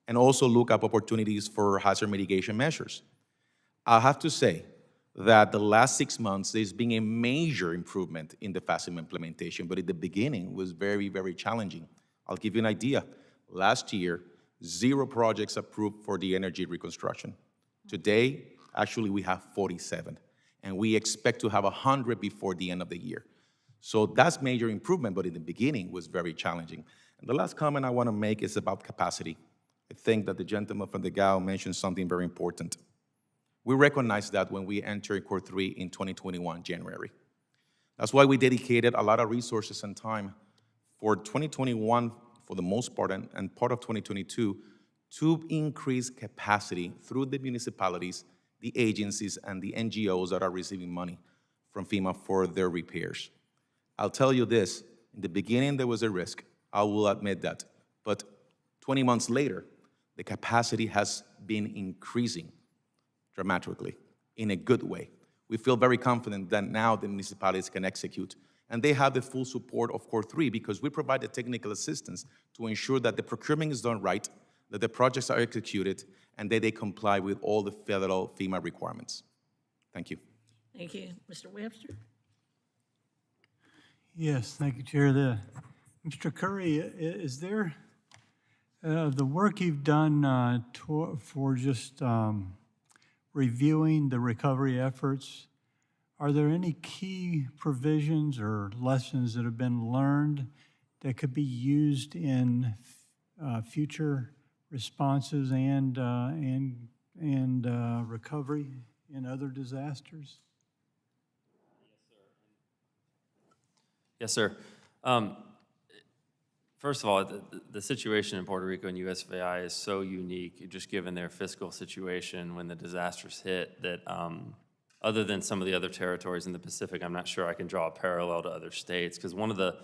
and also look up opportunities for hazard mitigation measures. I have to say that the last 6 months, there's been a major improvement in the FAST implementation, but at the beginning was very, very challenging. I'll give you an idea. Last year, 0 projects approved for the energy reconstruction. Today, actually, we have 47, and we expect to have 100 before the end of the year. So that's major improvement, but in the beginning was very challenging. And the last comment I want to make is about capacity. I think that the gentleman from the GAO mentioned something very important. We recognize that when we entered Core 3 in 2021, January. That's why we dedicated a lot of resources and time for 2021, for the most part, and part of 2022, to increase capacity through the municipalities, the agencies, and the NGOs that are receiving money from FEMA for their repairs. I'll tell you this, in the beginning there was a risk, I will admit that, but 20 months later, the capacity has been increasing dramatically, in a good way. We feel very confident that now the municipalities can execute, and they have the full support of Core 3 because we provide the technical assistance to ensure that the procurement is done right, that the projects are executed, and that they comply with all the federal FEMA requirements. Thank you. Thank you. Mr. Webster? Yes, thank you, Chair. Mr. Curry, is there the work you've done for just reviewing the recovery efforts, are there any key provisions or lessons that have been learned that could be used in future responses and recovery in other disasters? Yes, sir. First of all, the situation in Puerto Rico and USVI is so unique, just given their fiscal situation when the disasters hit, that other than some of the other territories in the Pacific, I'm not sure I can draw a parallel to other states, because one of the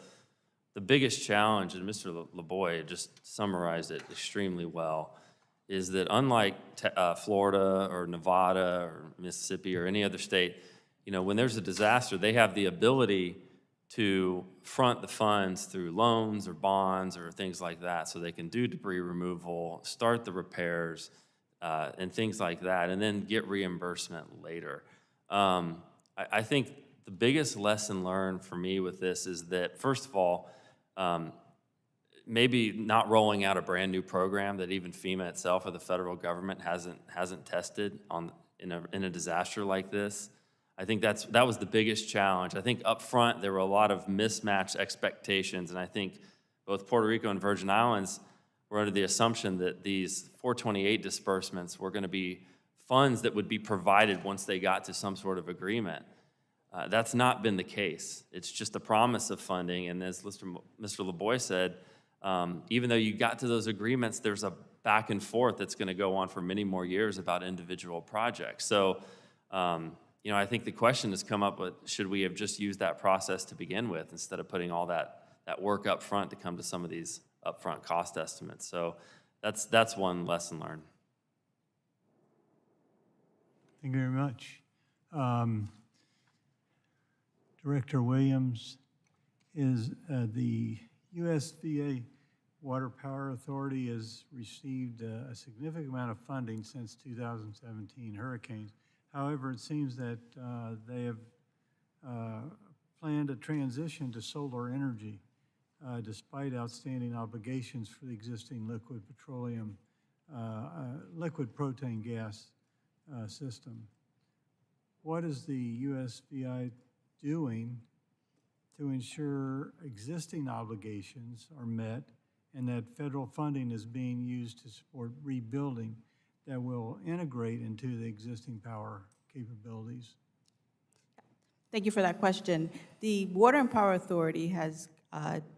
the biggest challenge, and Mr. LeBoy just summarized it extremely well, is that unlike Florida or Nevada or Mississippi or any other state, when there's a disaster, they have the ability to front the funds through loans or bonds or things like that, so they can do debris removal, start the repairs, and things like that, and then get reimbursement later. I think the biggest lesson learned for me with this is that, first of all, maybe not rolling out a brand new program that even FEMA itself or the federal government hasn't tested in a disaster like this. I think that was the biggest challenge. I think up front there were a lot of mismatched expectations, and I think both Puerto Rico and Virgin Islands were under the assumption that these 428 disbursements were going to be funds that would be provided once they got to some sort of agreement. That's not been the case. It's just a promise of funding, and as Mr. LeBoy said, even though you got to those agreements, there's a back and forth that's going to go on for many more years about individual projects. So, I think the question has come up with, should we have just used that process to begin with instead of putting all that work up front to come to some of these upfront cost estimates? So that's one lesson learned. Thank you very much. Director Williams, is the USVA Water Power Authority has received a significant amount of funding since 2017 hurricanes. However, it seems that they have planned a transition to solar energy despite outstanding obligations for the existing liquid propane gas system. What is the USVI doing to ensure existing obligations are met and that federal funding is being used to support rebuilding that will integrate into the existing power capabilities? Thank you for that question. The Water and Power Authority has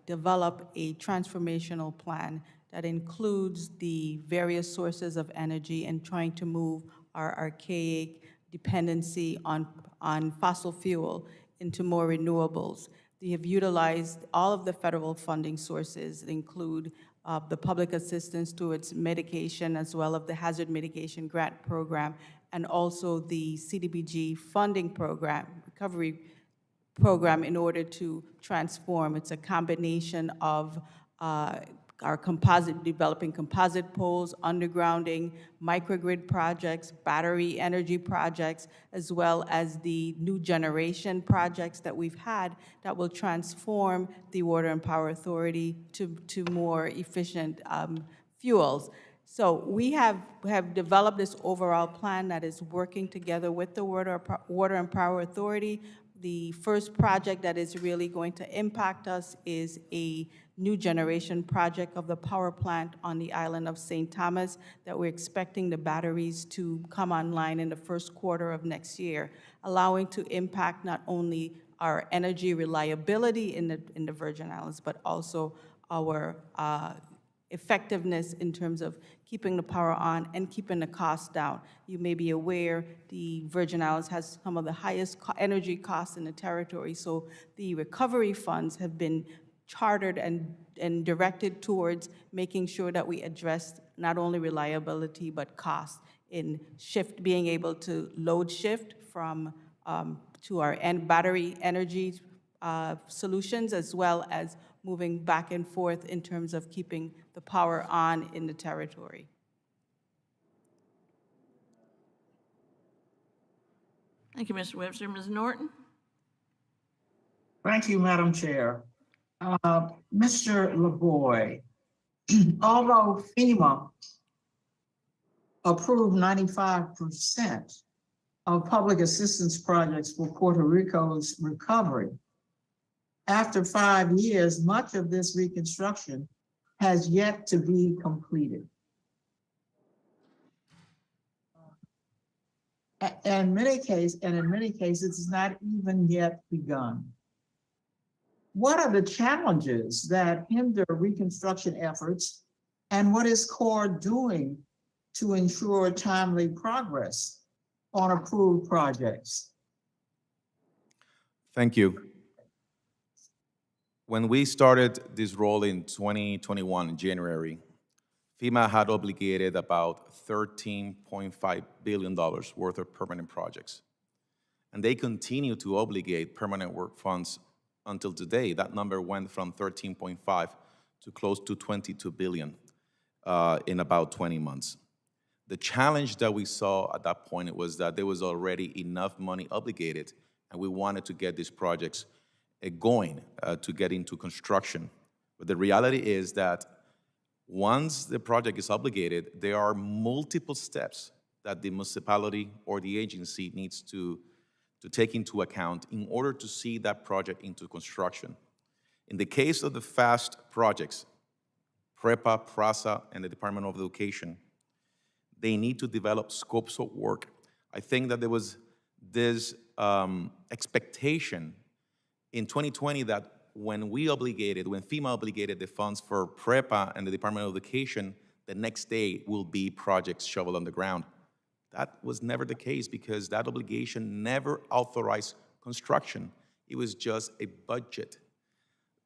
developed a transformational plan that includes the various sources of energy and trying to move our archaic dependency on fossil fuel into more renewables. They have utilized all of the federal funding sources that include the public assistance towards mitigation, as well as the hazard mitigation grant program, and also the CDBG funding program, recovery program, in order to transform. It's a combination of developing composite poles, undergrounding, microgrid projects, battery energy projects, as well as the new generation projects that we've had that will transform the Water and Power Authority to more efficient fuels. So we have developed this overall plan that is working together with the Water and Power Authority. The first project that is really going to impact us is a new generation project of the power plant on the island of St. Thomas that we're expecting the batteries to come online in the first quarter of next year, allowing to impact not only our energy reliability in the Virgin Islands, but also our effectiveness in terms of keeping the power on and keeping the costs down. You may be aware the Virgin Islands has some of the highest energy costs in the territory, so the recovery funds have been chartered and directed towards making sure that we address not only reliability but cost in being able to load shift from to our battery energy solutions, as well as moving back and forth in terms of keeping the power on in the territory. Thank you, Mr. Webster. Ms. Norton? Thank you, Madam Chair. Mr. LeBoy, although FEMA approved 95% of public assistance projects for Puerto Rico's recovery, after 5 years, much of this reconstruction has yet to be completed. In many cases, it's not even yet begun. What are the challenges that hinder reconstruction efforts, and what is CORE doing to ensure timely progress on approved projects? Thank you. When we started this role in 2021, in January, FEMA had obligated about $13.5 billion worth of permanent projects. And they continue to obligate permanent work funds until today. That number went from 13.5 to close to 22 billion in about 20 months. The challenge that we saw at that point was that there was already enough money obligated, and we wanted to get these projects going to get into construction. But the reality is that once the project is obligated, there are multiple steps that the municipality or the agency needs to take into account in order to see that project into construction. In the case of the FAST projects, PREPA, PRASA, and the Department of Education, they need to develop scopes of work. I think that there was this expectation in 2020 that when FEMA obligated the funds for PREPA and the Department of Education, the next day will be projects shoveled on the ground. That was never the case because that obligation never authorized construction. It was just a budget.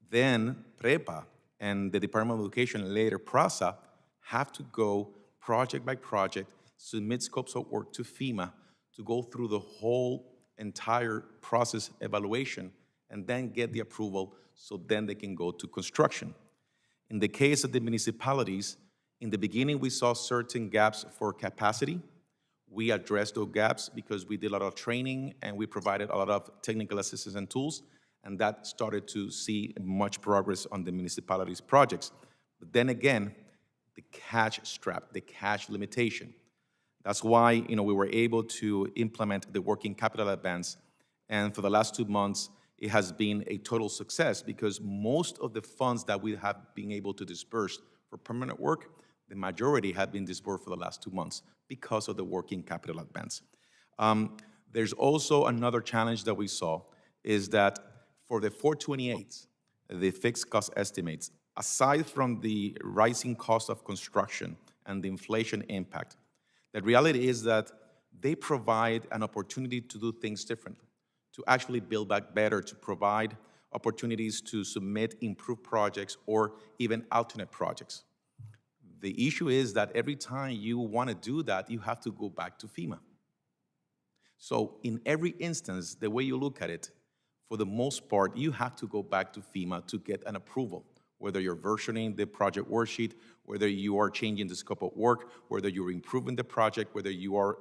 Then PREPA and the Department of Education, later PRASA, have to go project by project, submit scopes of work to FEMA to go through the whole entire process evaluation and then get the approval so then they can go to construction. In the case of the municipalities, in the beginning we saw certain gaps for capacity. We addressed those gaps because we did a lot of training and we provided a lot of technical assistance and tools, and that started to see much progress on the municipalities' projects. But then again, the cash strap, the cash limitation. That's why we were able to implement the working capital advance, and for the last 2 months, it has been a total success because most of the funds that we have been able to disperse for permanent work, the majority have been disbursed for the last 2 months because of the working capital advance. There's also another challenge that we saw is that for the 428s, the fixed cost estimates, aside from the rising cost of construction and the inflation impact, the reality is that they provide an opportunity to do things differently, to actually build back better, to provide opportunities to submit improved projects or even alternate projects. The issue is that every time you want to do that, you have to go back to FEMA. So in every instance, the way you look at it, for the most part, you have to go back to FEMA to get an approval, whether you're versioning the project worksheet, whether you are changing the scope of work, whether you're improving the project, whether you are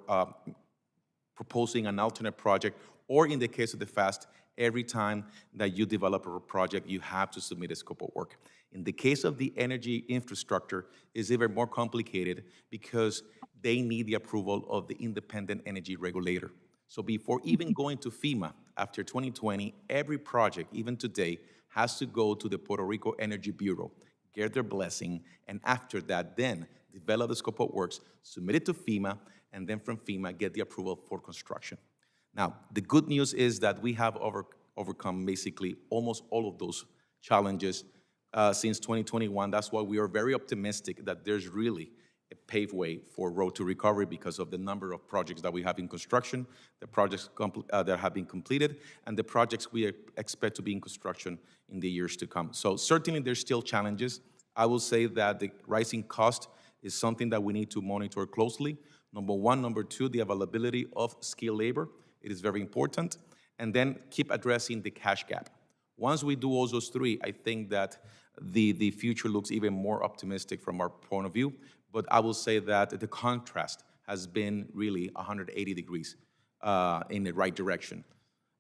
proposing an alternate project, or in the case of the FAST, every time that you develop a project, you have to submit a scope of work. In the case of the energy infrastructure, it's even more complicated because they need the approval of the independent energy regulator. So before even going to FEMA, after 2020, every project, even today, has to go to the Puerto Rico Energy Bureau, get their blessing, and after that, then develop the scope of works, submit it to FEMA, and then from FEMA, get the approval for construction. Now, the good news is that we have overcome basically almost all of those challenges since 2021. That's why we are very optimistic that there's really a paved way for Road to Recovery because of the number of projects that we have in construction, the projects that have been completed, and the projects we expect to be in construction in the years to come. So certainly there's still challenges. I will say that the rising cost is something that we need to monitor closely. Number one. Number two, the availability of skilled labor. It is very important. And then keep addressing the cash gap. Once we do all those three, I think that the future looks even more optimistic from our point of view. But I will say that the contrast has been really 180 degrees in the right direction.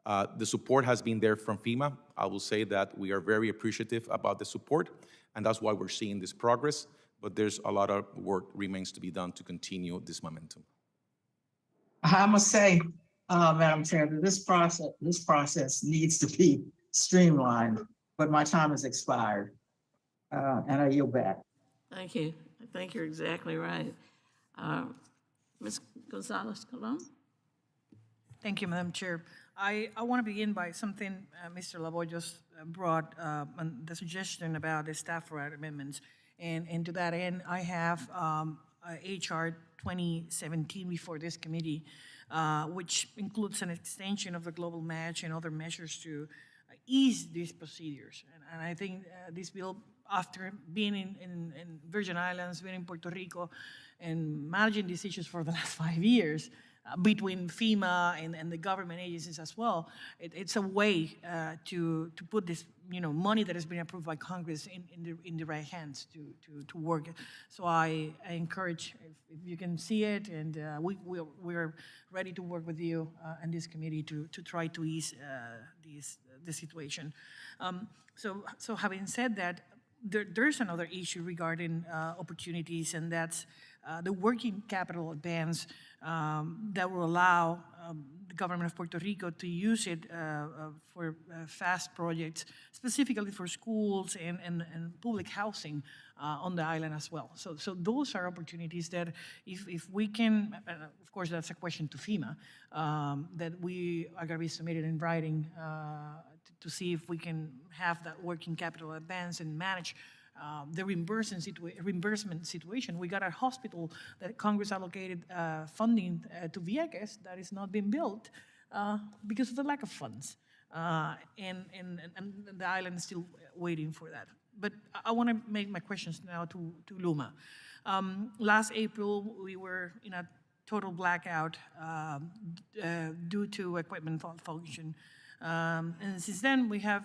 The support has been there from FEMA. I will say that we are very appreciative about the support, and that's why we're seeing this progress. But there's a lot of work remains to be done to continue this momentum. I must say, Madam Chair, that this process needs to be streamlined, but my time has expired, and I yield back. Thank you. I think you're exactly right. Ms. Gonzalez-Colon? Thank you, Madam Chair. I want to begin by something Mr. Lavoy just brought, on the suggestion about the staff right amendments. And to that end, I have HR 2017 before this committee, which includes an extension of the global match and other measures to ease these procedures. And I think this bill, after being in Virgin Islands, being in Puerto Rico, and managing these issues for the last 5 years, between FEMA and the government agencies as well, it's a way to put this money that has been approved by Congress in the right hands to work. So I encourage, if you can see it, and we're ready to work with you and this committee to try to ease the situation. So having said that, there's another issue regarding opportunities, and that's the working capital advance that will allow the government of Puerto Rico to use it for fast projects, specifically for schools and public housing on the island as well. So those are opportunities that if we can, of course that's a question to FEMA, that we are going to be submitted in writing to see if we can have that working capital advance and manage the reimbursement situation. We got a hospital that Congress allocated funding to Vieques that is not being built because of the lack of funds. And the island is still waiting for that. But I want to make my questions now to Luma. Last April, we were in a total blackout due to equipment malfunction. And since then, we have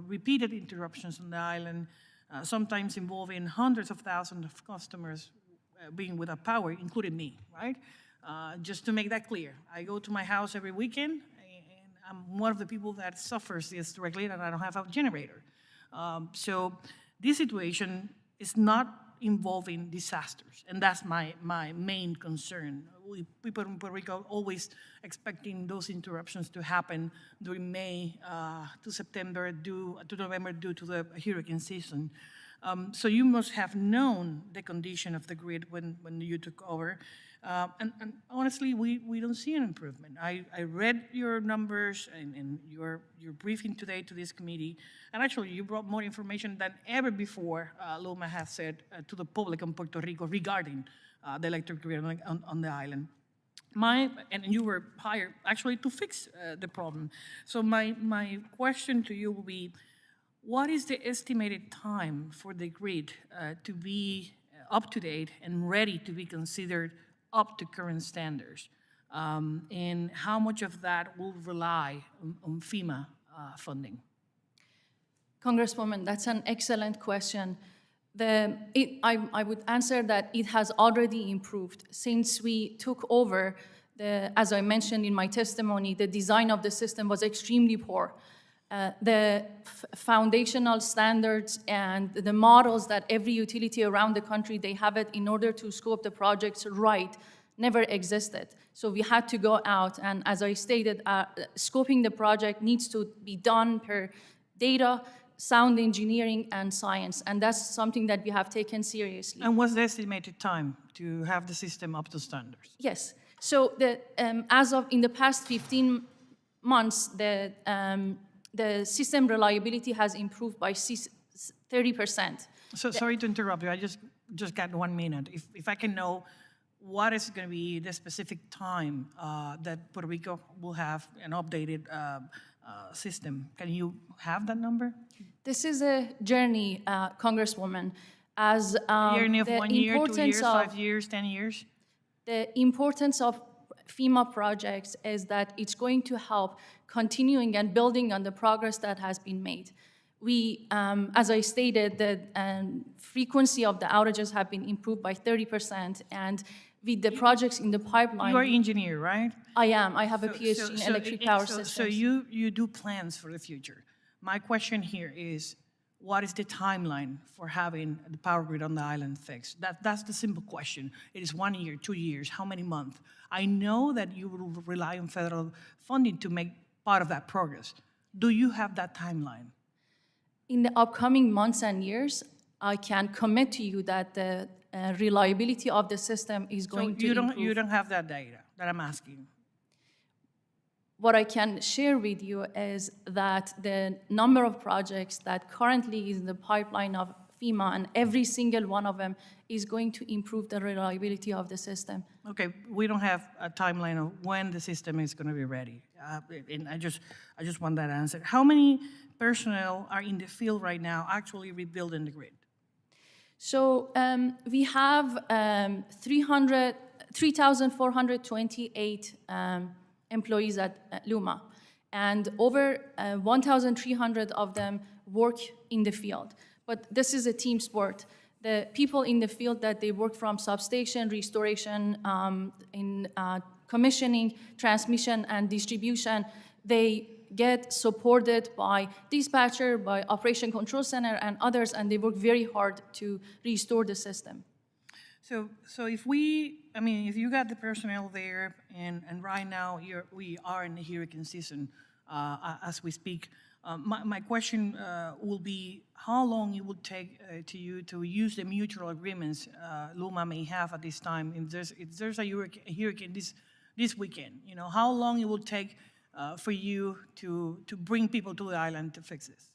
repeated interruptions on the island, sometimes involving hundreds of thousands of customers being without power, including me, right? Just to make that clear, I go to my house every weekend, and I'm one of the people that suffers this directly, and I don't have a generator. So this situation is not involving disasters, and that's my main concern. People in Puerto Rico always expecting those interruptions to happen during May to September, to November, due to the hurricane season. So you must have known the condition of the grid when you took over. And honestly, we don't see an improvement. I read your numbers and your briefing today to this committee, and actually you brought more information than ever before Luma has said to the public in Puerto Rico regarding the electric grid on the island. And you were hired actually to fix the problem. So my question to you will be, what is the estimated time for the grid to be up to date and ready to be considered up to current standards? And how much of that will rely on FEMA funding? Congresswoman, that's an excellent question. I would answer that it has already improved. Since we took over, as I mentioned in my testimony, the design of the system was extremely poor. The foundational standards and the models that every utility around the country, they have it in order to scope the projects right, never existed. So we had to go out, and as I stated, scoping the project needs to be done per data, sound engineering, and science, and that's something that we have taken seriously. And what's the estimated time to have the system up to standards? Yes, so as of in the past 15 months, the system reliability has improved by 30%. So sorry to interrupt you, I just got 1 minute. If I can know, what is going to be the specific time that Puerto Rico will have an updated system? Can you have that number? This is a journey, Congresswoman, as Journey of the 1 year, 2 importance years, of 5 years, 10 years? the importance of FEMA projects is that it's going to help continuing and building on the progress that has been made. We, as I stated, the frequency of the outages have been improved by 30%, and with the projects in the pipeline. You are an engineer, right? I am. I have a PhD in electric power systems. So you do plans for the future. My question here is, what is the timeline for having the power grid on the island fixed? That's the simple question. It is 1 year, 2 years, how many months? I know that you will rely on federal funding to make part of that progress. Do you have that timeline? In the upcoming months and years, I can commit to you that the reliability of the system is going to improve. You don't have that data that I'm asking. What I can share with you is that the number of projects that currently is in the pipeline of FEMA, and every single one of them is going to improve the reliability of the system. Okay, we don't have a timeline of when the system is going to be ready. And I just want that answer. How many personnel are in the field right now actually rebuilding the grid? So we have 3,428 employees at Luma, and over 1,300 of them work in the field. But this is a team sport. The people in the field that they work from substation, restoration, in commissioning, transmission, and distribution, they get supported by dispatcher, by operation control center, and others, and they work very hard to restore the system. So if if you got the personnel there, and right now we are in the hurricane season as we speak, my question will be how long it would take to you to use the mutual agreements Luma may have at this time. If there's a hurricane this weekend, how long it will take for you to bring people to the island to fix this?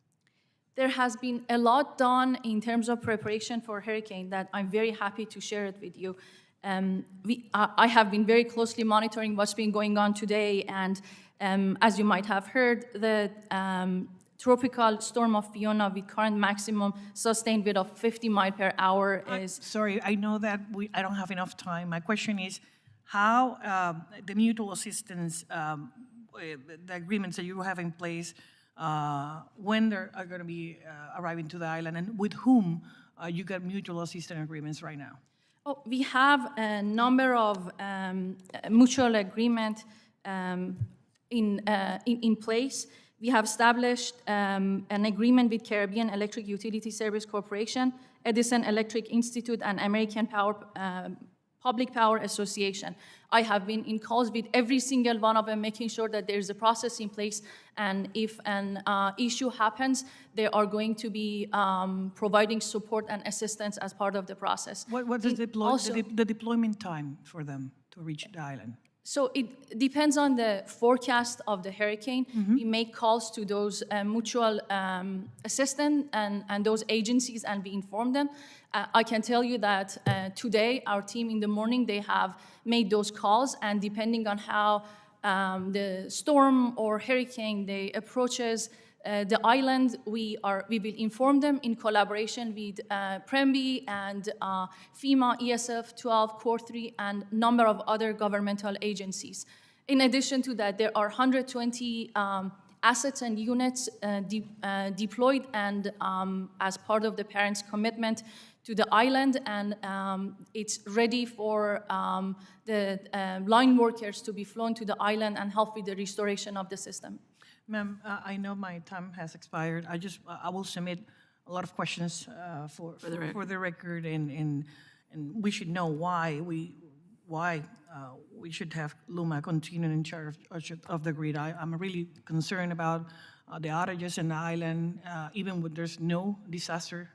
There has been a lot done in terms of preparation for hurricane that I'm very happy to share it with you. I have been very closely monitoring what's been going on today, and as you might have heard, the tropical storm of Fiona with current maximum sustained wind of 50 miles per hour is... Sorry, I know that I don't have enough time. My question is how the mutual assistance, the agreements that you have in place, when they are going to be arriving to the island, and with whom you got mutual assistance agreements right now? Oh, we have a number of mutual agreement in place. We have established an agreement with Caribbean Electric Utility Service Corporation, Edison Electric Institute, and American Public Power Association. I have been in calls with every single one of them, making sure that there's a process in place, and if an issue happens, they are going to be providing support and assistance as part of the process. What is the deployment time for them to reach the island? So it depends on the forecast of the hurricane. We make calls to those mutual assistance and those agencies, and we inform them. I can tell you that today, our team in the morning, they have made those calls, and depending on how the storm or hurricane they approaches the island, we will inform them in collaboration with PREMBI and FEMA, ESF 12, Core 3, and a number of other governmental agencies. In addition to that, there are 120 assets and units deployed, and as part of the parents' commitment to the island, and it's ready for the line workers to be flown to the island and help with the restoration of the system. Ma'am, I know my time has expired. I will submit a lot of questions for the record, and we should know why we should have Luma continue in charge of the grid. I'm really concerned about the outages in the island, even when there's no disaster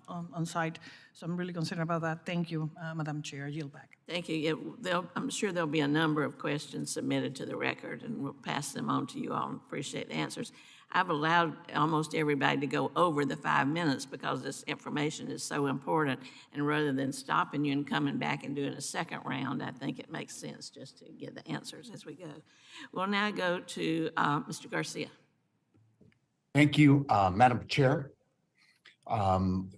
on site. So I'm really concerned about that. Thank you, Madam Chair. I yield back. Thank you. I'm sure there'll be a number of questions submitted to the record, and we'll pass them on to you all. Appreciate the answers. I've allowed almost everybody to go over the 5 minutes because this information is so important, and rather than stopping you and coming back and doing a second round, I think it makes sense just to get the answers as we go. We'll now go to Mr. Garcia. Thank you, Madam Chair.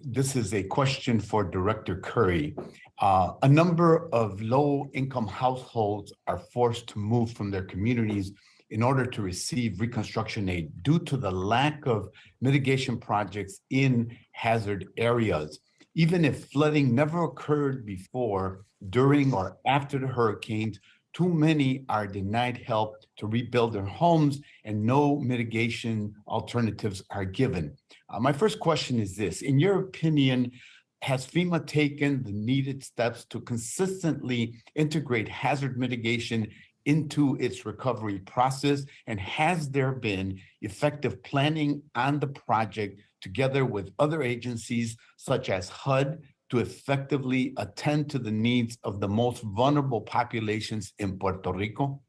This is a question for Director Curry. A number of low-income households are forced to move from their communities in order to receive reconstruction aid due to the lack of mitigation projects in hazard areas. Even if flooding never occurred before, during, or after the hurricanes, too many are denied help to rebuild their homes, and no mitigation alternatives are given. My first question is this: in your opinion, has FEMA taken the needed steps to consistently integrate hazard mitigation into its recovery process? And has there been effective planning on the project together with other agencies such as HUD to effectively attend to the needs of the most vulnerable populations in Puerto Rico?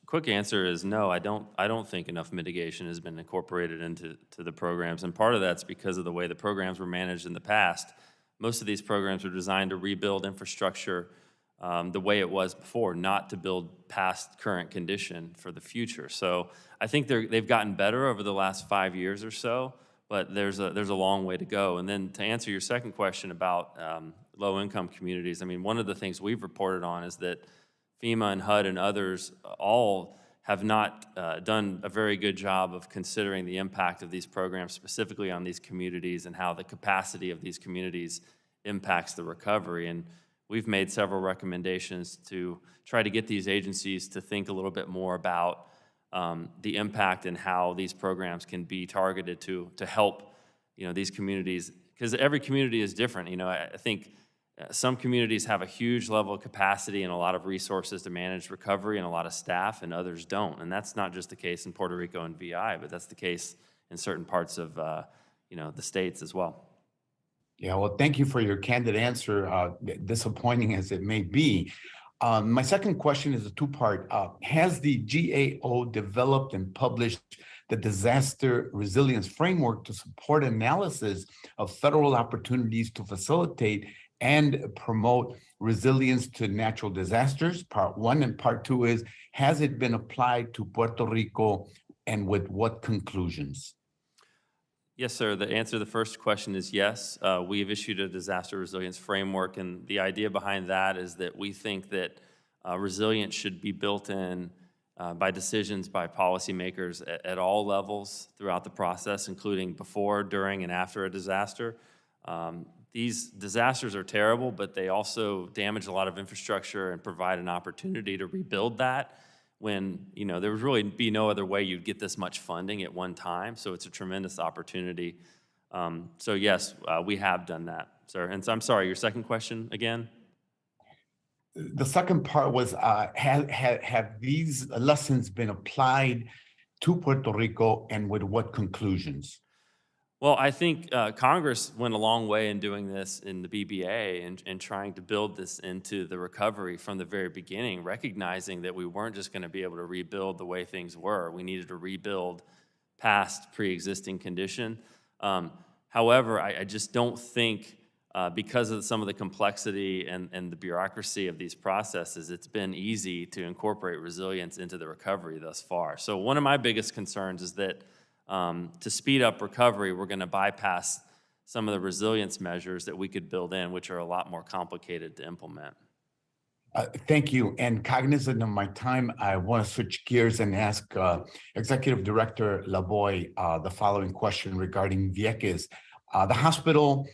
quick answer is no, I don't think enough mitigation has been incorporated into the programs. And part of that's because of the way the programs were managed in the past. Most of these programs are designed to rebuild infrastructure the way it was before, not to build past current condition for the future. So I think they've gotten better over the last 5 years or so, but there's a long way to go. And then to answer your second question about low-income communities, I mean, one of the things we've reported on is that FEMA and HUD and others all have not done a very good job of considering the impact of these programs specifically on these communities and how the capacity of these communities impacts the recovery. And we've made several recommendations to try to get these agencies to think a little bit more about the impact and how these programs can be targeted to help, these communities, because every community is different. I think some communities have a huge level of capacity and a lot of resources to manage recovery and a lot of staff, and others don't. And that's not just the case in Puerto Rico and VI, but that's the case in certain parts of the states as well. Yeah, well, thank you for your candid answer, disappointing as it may be. My second question is a two-part. Has the GAO developed and published the Disaster Resilience Framework to support analysis of federal opportunities to facilitate and promote resilience to natural disasters? Part one. And part two is, has it been applied to Puerto Rico, and with what conclusions? Yes, sir. The answer to the first question is yes. We've issued a disaster resilience framework, and the idea behind that is that we think that resilience should be built in by decisions by policymakers at all levels throughout the process, including before, during, and after a disaster. These disasters are terrible, but they also damage a lot of infrastructure and provide an opportunity to rebuild that when, there would really be no other way you'd get this much funding at one time. So it's a tremendous opportunity. So yes, we have done that, sir. And so I'm sorry, your second question again? The second part was, have these lessons been applied to Puerto Rico, and with what conclusions? Well, I think Congress went a long way in doing this in the BBA and trying to build this into the recovery from the very beginning, recognizing that we weren't just going to be able to rebuild the way things were. We needed to rebuild past pre-existing condition. However, I just don't think, because of some of the complexity and the bureaucracy of these processes, it's been easy to incorporate resilience into the recovery thus far. So one of my biggest concerns is that to speed up recovery, we're going to bypass some of the resilience measures that we could build in, which are a lot more complicated to implement. Thank you. And cognizant of my time, I want to switch gears and ask Executive Director Lavoy the following question regarding Vieques. The hospital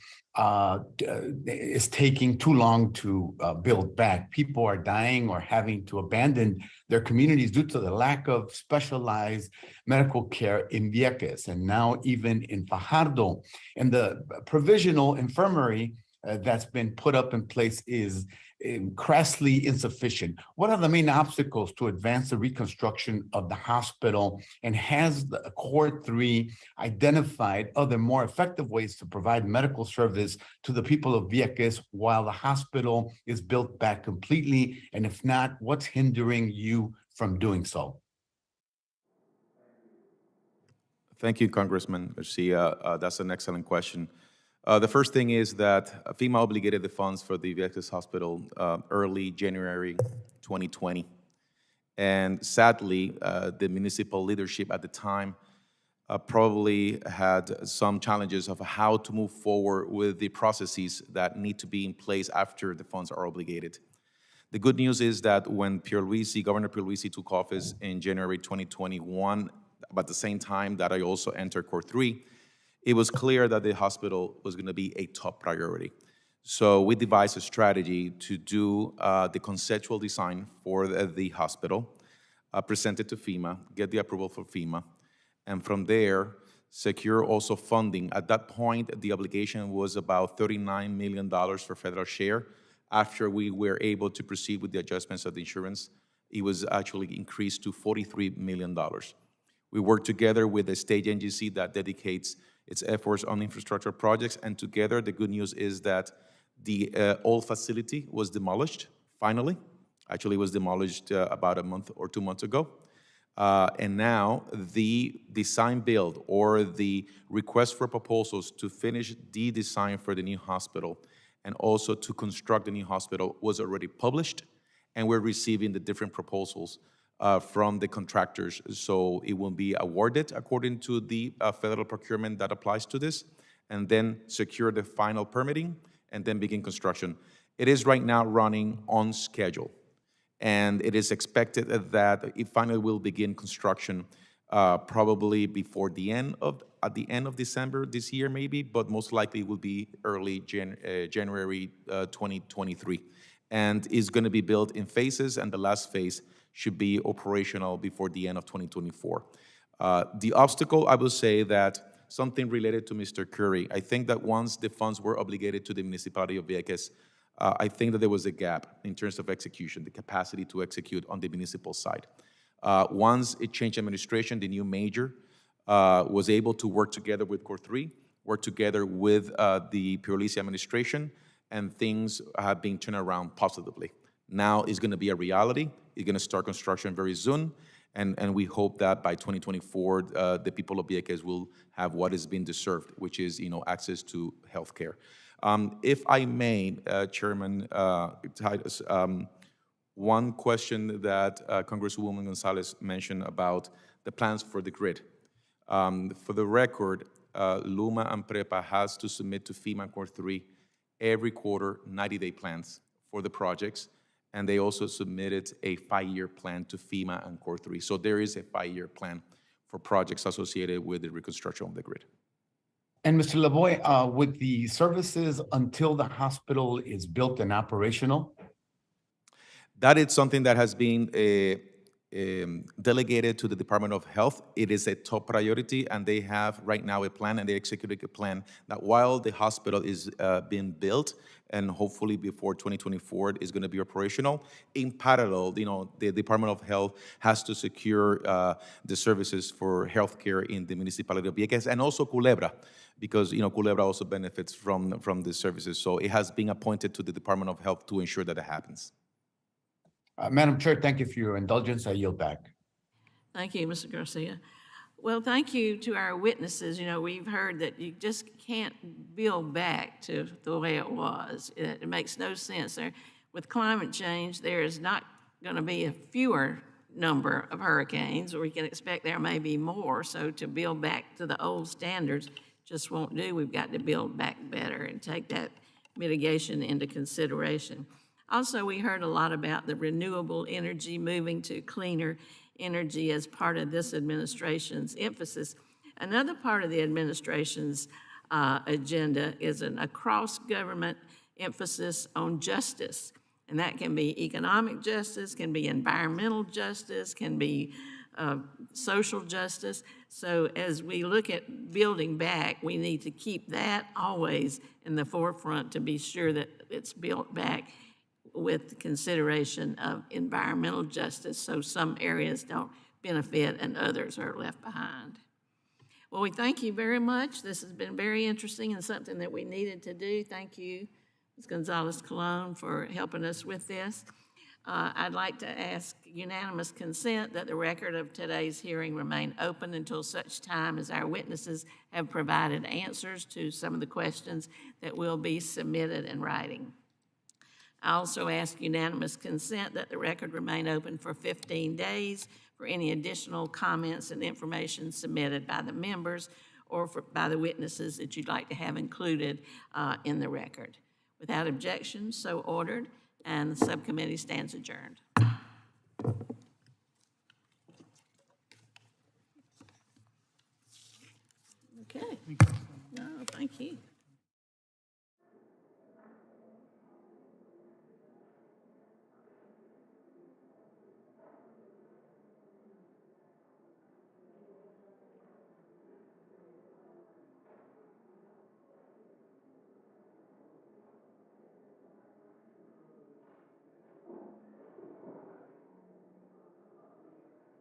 is taking too long to build back. People are dying or having to abandon their communities due to the lack of specialized medical care in Vieques, and now even in Fajardo. And the provisional infirmary that's been put up in place is crassly insufficient. What are the main obstacles to advance the reconstruction of the hospital? And has the Core 3 identified other more effective ways to provide medical service to the people of Vieques while the hospital is built back completely? And if not, what's hindering you from doing so? Thank you, Congressman Garcia. That's an excellent question. The first thing is that FEMA obligated the funds for the Vieques Hospital early January 2020. And sadly, the municipal leadership at the time probably had some challenges of how to move forward with the processes that need to be in place after the funds are obligated. The good news is that when Governor Pierluisi took office in January 2021, about the same time that I also entered Core 3, it was clear that the hospital was going to be a top priority. So we devised a strategy to do the conceptual design for the hospital, present it to FEMA, get the approval for FEMA, and from there, secure also funding. At that point, the obligation was about $39 million for federal share. After we were able to proceed with the adjustments of the insurance, it was actually increased to $43 million. We worked together with a state agency that dedicates its efforts on infrastructure projects, and together the good news is that the old facility was demolished, finally, Actually, it was demolished about a month or 2 months ago. And now the design build or the request for proposals to finish the design for the new hospital and also to construct the new hospital was already published, and we're receiving the different proposals from the contractors. So it will be awarded according to the federal procurement that applies to this, and then secure the final permitting, and then begin construction. It is right now running on schedule, and it is expected that it finally will begin construction probably before at the end of December this year, maybe, but most likely it will be early January 2023. And is going to be built in phases, and the last phase should be operational before the end of 2024. The obstacle, I will say that something related to Mr. Curry, I think that once the funds were obligated to the municipality of Vieques, I think that there was a gap in terms of execution, the capacity to execute on the municipal side. Once it changed administration, the new mayor was able to work together with Core 3, work together with the Puerto administration, and things have been turned around positively. Now it's going to be a reality. It's going to start construction very soon, and we hope that by 2024, the people of Vieques will have what has been deserved, which is access to health care. If I may, Chairman Titus, one question that Congresswoman Gonzalez mentioned about the plans for the grid. For the record, Luma and Prepa has to submit to FEMA and Core 3 every quarter 90-day plans for the projects, and they also submitted a 5-year plan to FEMA and Core 3. So there is a 5-year plan for projects associated with the reconstruction of the grid. And Mr. Lavoy, with the services until the hospital is built and operational? That is something that has been delegated to the Department of Health. It is a top priority, and they have right now a plan, and they executed a plan that while the hospital is being built, and hopefully before 2024 it is going to be operational, in parallel, the Department of Health has to secure the services for healthcare in the municipality of Vieques, and also Culebra, because Culebra also benefits from the services. So it has been appointed to the Department of Health to ensure that it happens. Madam Chair, thank you for your indulgence. I yield back. Thank you, Mr. Garcia. Well, thank you to our witnesses. We've heard that you just can't build back to the way it was. It makes no sense. With climate change, there is not going to be a fewer number of hurricanes, or we can expect there may be more. So to build back to the old standards just won't do. We've got to build back better and take that mitigation into consideration. Also, we heard a lot about the renewable energy, moving to cleaner energy as part of this administration's emphasis. Another part of the administration's agenda is a cross-government emphasis on justice. And that can be economic justice, can be environmental justice, can be social justice. So as we look at building back, we need to keep that always in the forefront to be sure that it's built back with consideration of environmental justice, so some areas don't benefit and others are left behind. Well, we thank you very much. This has been very interesting and something that we needed to do. Thank you, Ms. Gonzalez-Colon, for helping us with this. I'd like to ask unanimous consent that the record of today's hearing remain open until such time as our witnesses have provided answers to some of the questions that will be submitted in writing. I also ask unanimous consent that the record remain open for 15 days for any additional comments and information submitted by the members or by the witnesses that you'd like to have included in the record. Without objection, so ordered, and the subcommittee stands adjourned. Okay. No, thank you.